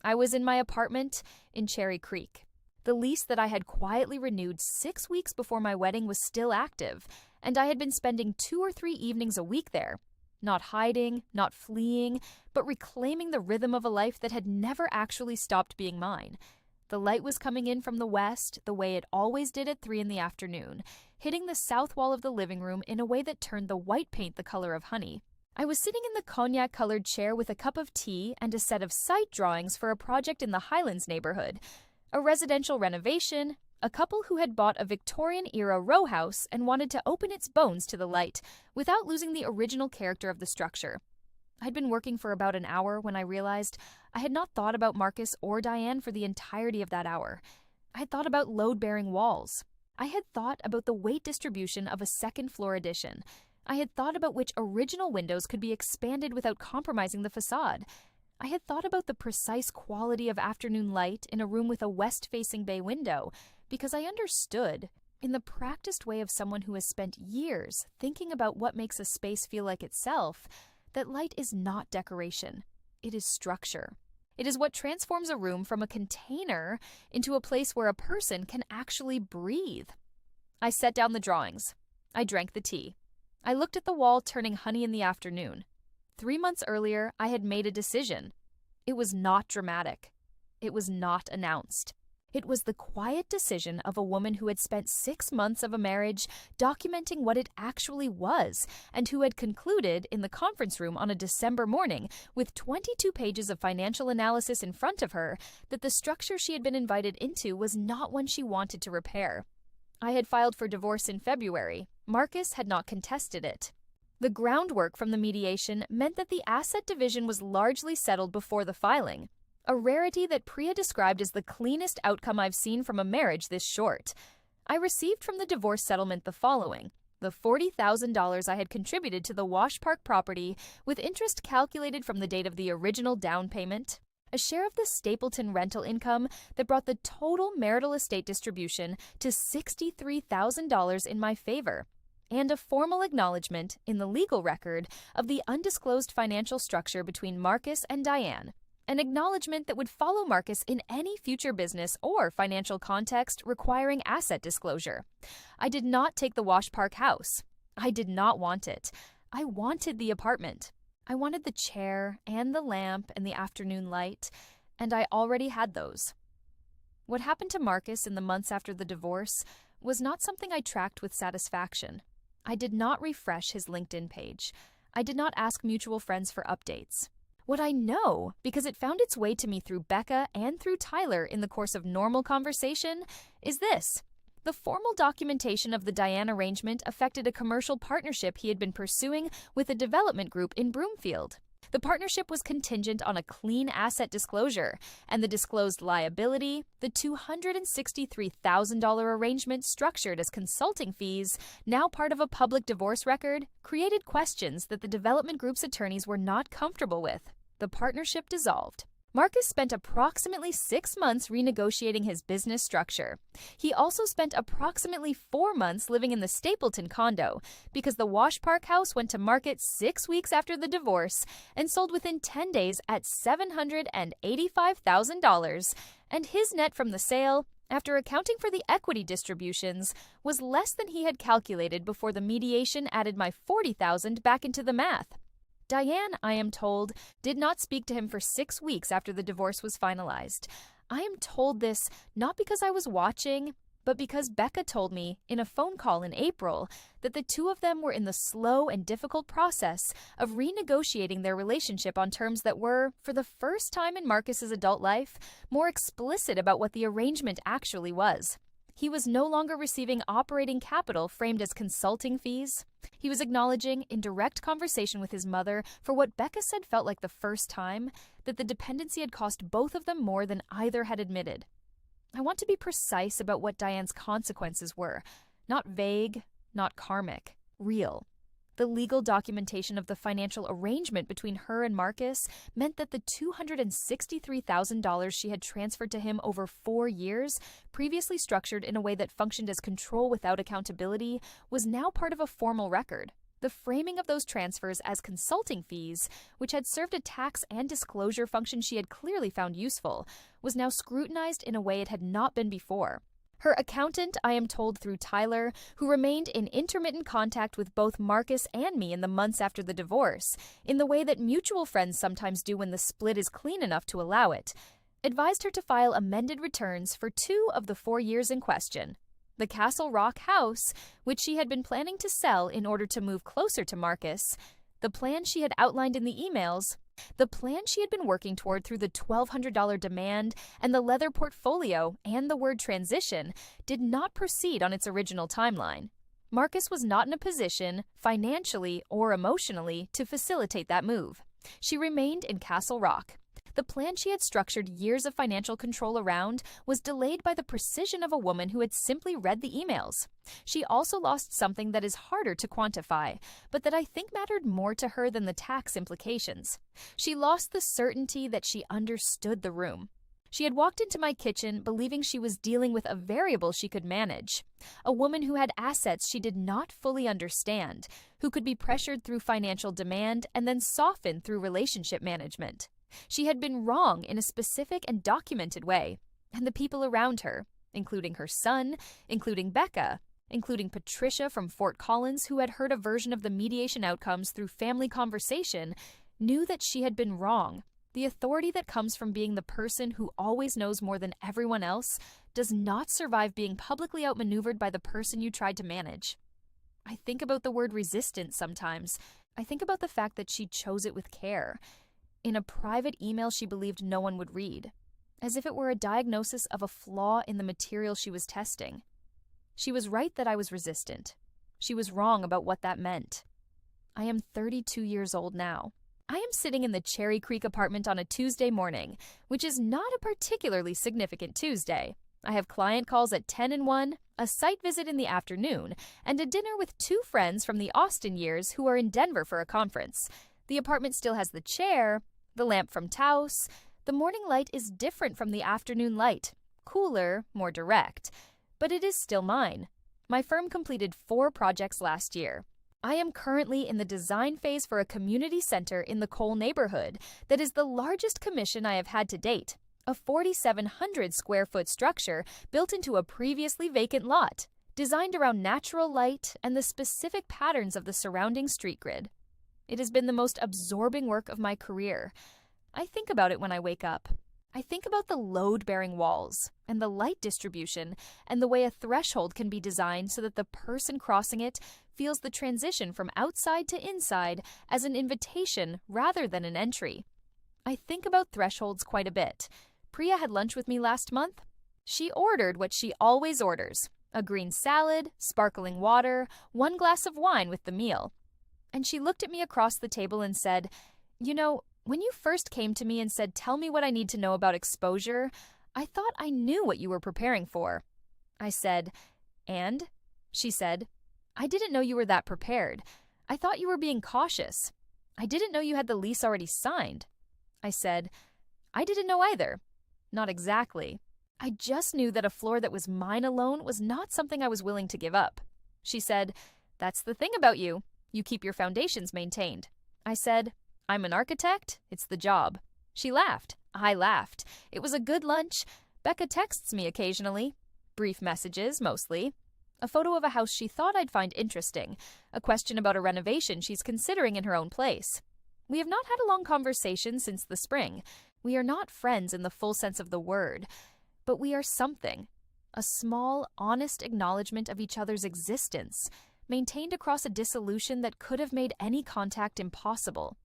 I was in my apartment in Cherry Creek. The lease that I had quietly renewed 6 weeks before my wedding was still active, and I had been spending 2 or 3 evenings a week there, not hiding, not fleeing, but reclaiming the rhythm of a life that had never actually stopped being mine. The light was coming in from the west, the way it always did at 3 in the afternoon, hitting the south wall of the living room in a way that turned the white paint the color of honey. I was sitting in the cognac-colored chair with a cup of tea and a set of site drawings for a project in the Highlands neighborhood, a residential renovation, a couple who had bought a Victorian-era row house and wanted to open its bones to the light without losing the original character of the structure. I'd been working for about an hour when I realized I had not thought about Marcus or Diane for the entirety of that hour. I had thought about load-bearing walls. I had thought about the weight distribution of a second-floor addition. I had thought about which original windows could be expanded without compromising the facade. I had thought about the precise quality of afternoon light in a room with a west-facing bay window, because I understood, in the practiced way of someone who has spent years thinking about what makes a space feel like itself, that light is not decoration. It is structure. It is what transforms a room from a container into a place where a person can actually breathe. I set down the drawings. I drank the tea. I looked at the wall turning honey in the afternoon. 3 months earlier, I had made a decision. It was not dramatic. It was not announced. It was the quiet decision of a woman who had spent 6 months of a marriage documenting what it actually was, and who had concluded in the conference room on a December morning, with 22 pages of financial analysis in front of her, that the structure she had been invited into was not one she wanted to repair. I had filed for divorce in February. Marcus had not contested it. The groundwork from the mediation meant that the asset division was largely settled before the filing, a rarity that Priya described as the cleanest outcome I've seen from a marriage this short. I received from the divorce settlement the following: the $40,000 I had contributed to the Wash Park property with interest calculated from the date of the original down payment, a share of the Stapleton rental income that brought the total marital estate distribution to $63,000 in my favor, and a formal acknowledgement in the legal record of the undisclosed financial structure between Marcus and Diane, an acknowledgement that would follow Marcus in any future business or financial context requiring asset disclosure. I did not take the Wash Park house. I did not want it. I wanted the apartment. I wanted the chair and the lamp and the afternoon light, and I already had those. What happened to Marcus in the months after the divorce was not something I tracked with satisfaction. I did not refresh his LinkedIn page. I did not ask mutual friends for updates. What I know, because it found its way to me through Becca and through Tyler in the course of normal conversation, is this: the formal documentation of the Diane arrangement affected a commercial partnership he had been pursuing with a development group in Broomfield. The partnership was contingent on a clean asset disclosure, and the disclosed liability, the $263,000 arrangement structured as consulting fees, now part of a public divorce record, created questions that the development group's attorneys were not comfortable with. The partnership dissolved. Marcus spent approximately 6 months renegotiating his business structure. He also spent approximately 4 months living in the Stapleton condo because the Wash Park house went to market 6 weeks after the divorce and sold within 10 days at $785,000, and his net from the sale, after accounting for the equity distributions, was less than he had calculated before the mediation added my $40,000 back into the math. Diane, I am told, did not speak to him for 6 weeks after the divorce was finalized. I am told this not because I was watching, but because Becca told me in a phone call in April that the two of them were in the slow and difficult process of renegotiating their relationship on terms that were, for the first time in Marcus's adult life, more explicit about what the arrangement actually was. He was no longer receiving operating capital framed as consulting fees. He was acknowledging, in direct conversation with his mother, for what Becca said felt like the first time, that the dependency had cost both of them more than either had admitted. I want to be precise about what Diane's consequences were, not vague, not karmic, real. The legal documentation of the financial arrangement between her and Marcus meant that the $263,000 she had transferred to him over 4 years, previously structured in a way that functioned as control without accountability, was now part of a formal record. The framing of those transfers as consulting fees, which had served a tax and disclosure function she had clearly found useful, was now scrutinized in a way it had not been before. Her accountant, I am told through Tyler, who remained in intermittent contact with both Marcus and me in the months after the divorce, in the way that mutual friends sometimes do when the split is clean enough to allow it, advised her to file amended returns for 2 of the 4 years in question. The Castle Rock house, which she had been planning to sell in order to move closer to Marcus, the plan she had outlined in the emails, the plan she had been working toward through the $1,200 demand and the leather portfolio and the word transition, did not proceed on its original timeline. Marcus was not in a position, financially or emotionally, to facilitate that move. She remained in Castle Rock. The plan she had structured years of financial control around was delayed by the precision of a woman who had simply read the emails. She also lost something that is harder to quantify, but that I think mattered more to her than the tax implications. She lost the certainty that she understood the room. She had walked into my kitchen believing she was dealing with a variable she could manage, a woman who had assets she did not fully understand, who could be pressured through financial demand and then softened through relationship management. She had been wrong in a specific and documented way, and the people around her, including her son, including Becca, including Patricia from Fort Collins, who had heard a version of the mediation outcomes through family conversation, knew that she had been wrong. The authority that comes from being the person who always knows more than everyone else does not survive being publicly outmaneuvered by the person you tried to manage. I think about the word resistance sometimes. I think about the fact that she chose it with care. In a private email she believed no one would read, as if it were a diagnosis of a flaw in the material she was testing. She was right that I was resistant. She was wrong about what that meant. I am 32 years old now. I am sitting in the Cherry Creek apartment on a Tuesday morning, which is not a particularly significant Tuesday. I have client calls at 10 and 1, a site visit in the afternoon, and a dinner with 2 friends from the Austin years who are in Denver for a conference. The apartment still has the chair, the lamp from Taos. The morning light is different from the afternoon light, cooler, more direct, but it is still mine. My firm completed 4 projects last year. I am currently in the design phase for a community center in the Cole neighborhood that is the largest commission I have had to date, a 4,700 square foot structure built into a previously vacant lot, designed around natural light and the specific patterns of the surrounding street grid. It has been the most absorbing work of my career. I think about it when I wake up. I think about the load-bearing walls and the light distribution and the way a threshold can be designed so that the person crossing it feels the transition from outside to inside as an invitation rather than an entry. I think about thresholds quite a bit. Priya had lunch with me last month. She ordered what she always orders: a green salad, sparkling water, 1 glass of wine with the meal. And she looked at me across the table and said, "You know, when you first came to me and said, 'Tell me what I need to know about exposure,' I thought I knew what you were preparing for." I said, "And?" She said, "I didn't know you were that prepared. I thought you were being cautious. I didn't know you had the lease already signed." I said, "I didn't know either. Not exactly. I just knew that a floor that was mine alone was not something I was willing to give up." She said, "That's the thing about you. You keep your foundations maintained." I said, "I'm an architect. It's the job." She laughed. I laughed. It was a good lunch. Becca texts me occasionally. Brief messages, mostly. A photo of a house she thought I'd find interesting. A question about a renovation she's considering in her own place. We have not had a long conversation since the spring. We are not friends in the full sense of the word, but we are something. A small, honest acknowledgement of each other's existence, maintained across a dissolution that could have made any contact impossible.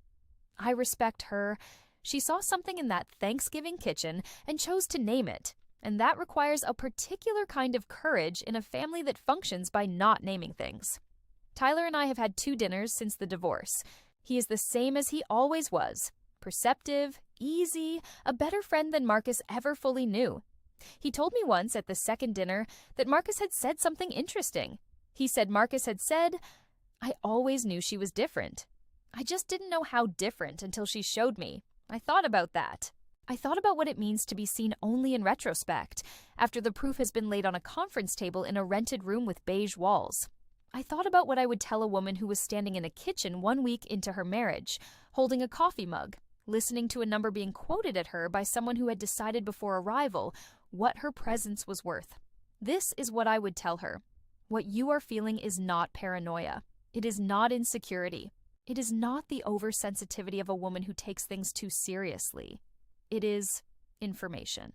I respect her. She saw something in that Thanksgiving kitchen and chose to name it, and that requires a particular kind of courage in a family that functions by not naming things. Tyler and I have had 2 dinners since the divorce. He is the same as he always was: perceptive, easy, a better friend than Marcus ever fully knew. He told me once at the second dinner that Marcus had said something interesting. He said Marcus had said, "I always knew she was different. I just didn't know how different until she showed me. I thought about that. I thought about what it means to be seen only in retrospect, after the proof has been laid on a conference table in a rented room with beige walls. I thought about what I would tell a woman who was standing in a kitchen 1 week into her marriage, holding a coffee mug, listening to a number being quoted at her by someone who had decided before arrival what her presence was worth. This is what I would tell her. What you are feeling is not paranoia. It is not insecurity. It is not the oversensitivity of a woman who takes things too seriously. It is information.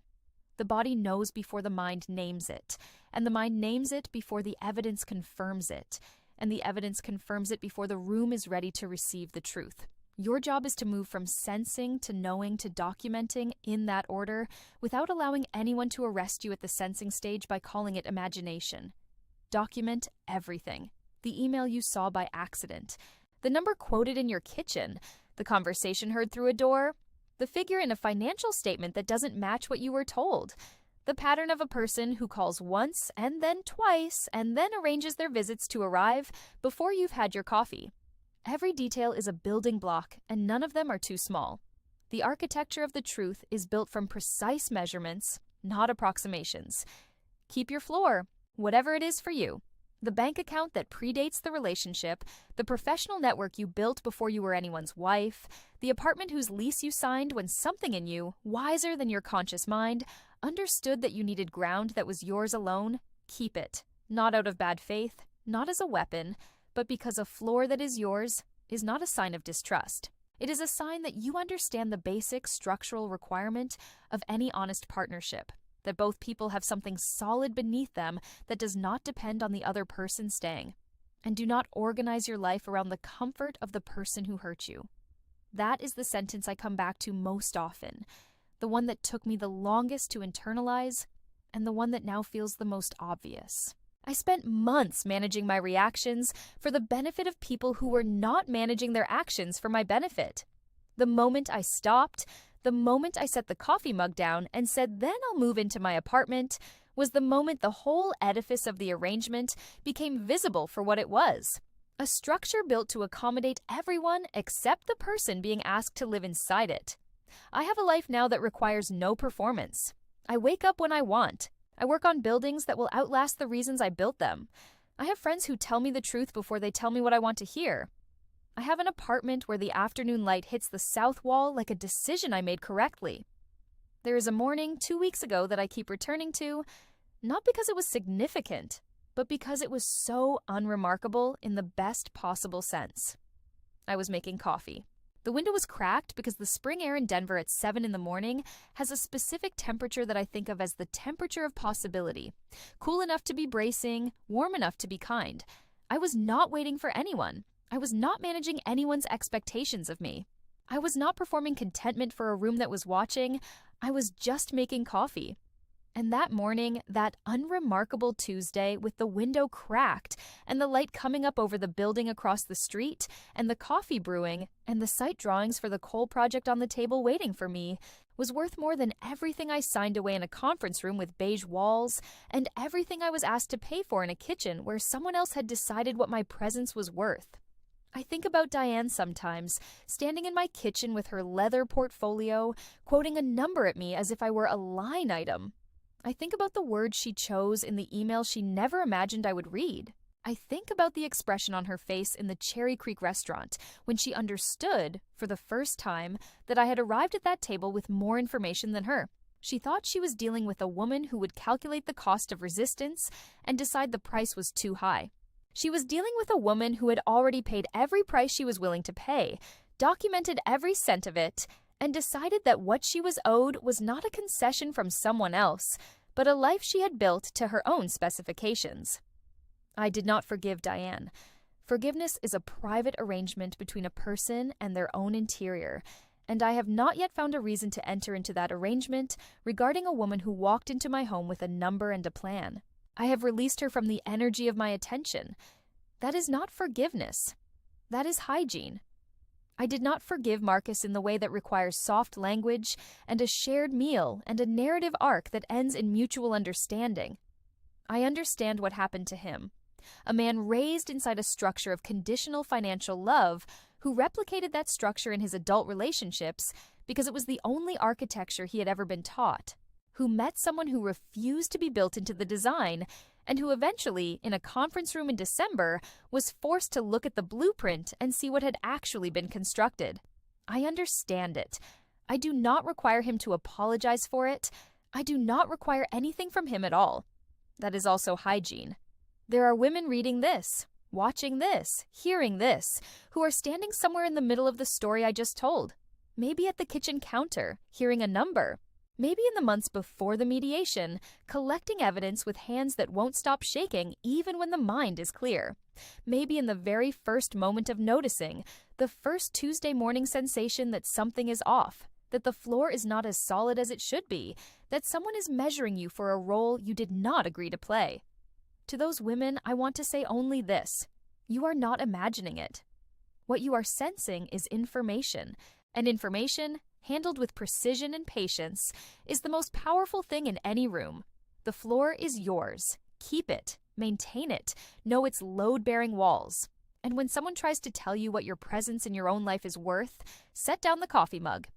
The body knows before the mind names it, and the mind names it before the evidence confirms it, and the evidence confirms it before the room is ready to receive the truth. Your job is to move from sensing to knowing to documenting in that order without allowing anyone to arrest you at the sensing stage by calling it imagination. Document everything. The email you saw by accident, the number quoted in your kitchen, the conversation heard through a door, the figure in a financial statement that doesn't match what you were told, the pattern of a person who calls once and then twice and then arranges their visits to arrive before you've had your coffee. Every detail is a building block, and none of them are too small. The architecture of the truth is built from precise measurements, not approximations. Keep your floor, whatever it is for you. The bank account that predates the relationship, the professional network you built before you were anyone's wife, the apartment whose lease you signed when something in you, wiser than your conscious mind, understood that you needed ground that was yours alone. Keep it, not out of bad faith, not as a weapon, but because a floor that is yours is not a sign of distrust. It is a sign that you understand the basic structural requirement of any honest partnership, that both people have something solid beneath them that does not depend on the other person staying. And do not organize your life around the comfort of the person who hurt you. That is the sentence I come back to most often, the one that took me the longest to internalize, and the one that now feels the most obvious. I spent months managing my reactions for the benefit of people who were not managing their actions for my benefit. The moment I stopped, the moment I set the coffee mug down and said, "Then I'll move into my apartment," was the moment the whole edifice of the arrangement became visible for what it was. A structure built to accommodate everyone except the person being asked to live inside it. I have a life now that requires no performance. I wake up when I want. I work on buildings that will outlast the reasons I built them. I have friends who tell me the truth before they tell me what I want to hear. I have an apartment where the afternoon light hits the south wall like a decision I made correctly. There is a morning 2 weeks ago that I keep returning to, not because it was significant, but because it was so unremarkable in the best possible sense. I was making coffee. The window was cracked because the spring air in Denver at 7 in the morning has a specific temperature that I think of as the temperature of possibility. Cool enough to be bracing, warm enough to be kind. I was not waiting for anyone. I was not managing anyone's expectations of me. I was not performing contentment for a room that was watching. I was just making coffee. And that morning, that unremarkable Tuesday, with the window cracked and the light coming up over the building across the street and the coffee brewing and the site drawings for the coal project on the table waiting for me, was worth more than everything I signed away in a conference room with beige walls and everything I was asked to pay for in a kitchen where someone else had decided what my presence was worth. I think about Diane sometimes, standing in my kitchen with her leather portfolio, quoting a number at me as if I were a line item. I think about the words she chose in the email she never imagined I would read. I think about the expression on her face in the Cherry Creek restaurant when she understood, for the first time, that I had arrived at that table with more information than her. She thought she was dealing with a woman who would calculate the cost of resistance and decide the price was too high. She was dealing with a woman who had already paid every price she was willing to pay, documented every cent of it, and decided that what she was owed was not a concession from someone else, but a life she had built to her own specifications. I did not forgive Diane. Forgiveness is a private arrangement between a person and their own interior, and I have not yet found a reason to enter into that arrangement regarding a woman who walked into my home with a number and a plan. I have released her from the energy of my attention. That is not forgiveness. That is hygiene. I did not forgive Marcus in the way that requires soft language and a shared meal and a narrative arc that ends in mutual understanding. I understand what happened to him. A man raised inside a structure of conditional financial love who replicated that structure in his adult relationships because it was the only architecture he had ever been taught, who met someone who refused to be built into the design, and who eventually, in a conference room in December, was forced to look at the blueprint and see what had actually been constructed. I understand it. I do not require him to apologize for it. I do not require anything from him at all. That is also hygiene. There are women reading this, watching this, hearing this, who are standing somewhere in the middle of the story I just told. Maybe at the kitchen counter, hearing a number. Maybe in the months before the mediation, collecting evidence with hands that won't stop shaking even when the mind is clear. Maybe in the very first moment of noticing, the first Tuesday morning sensation that something is off, that the floor is not as solid as it should be, that someone is measuring you for a role you did not agree to play. To those women, I want to say only this: you are not imagining it. What you are sensing is information, and information, handled with precision and patience, is the most powerful thing in any room. The floor is yours. Keep it. Maintain it. Know its load-bearing walls. And when someone tries to tell you what your presence in your own life is worth, set down the coffee mug.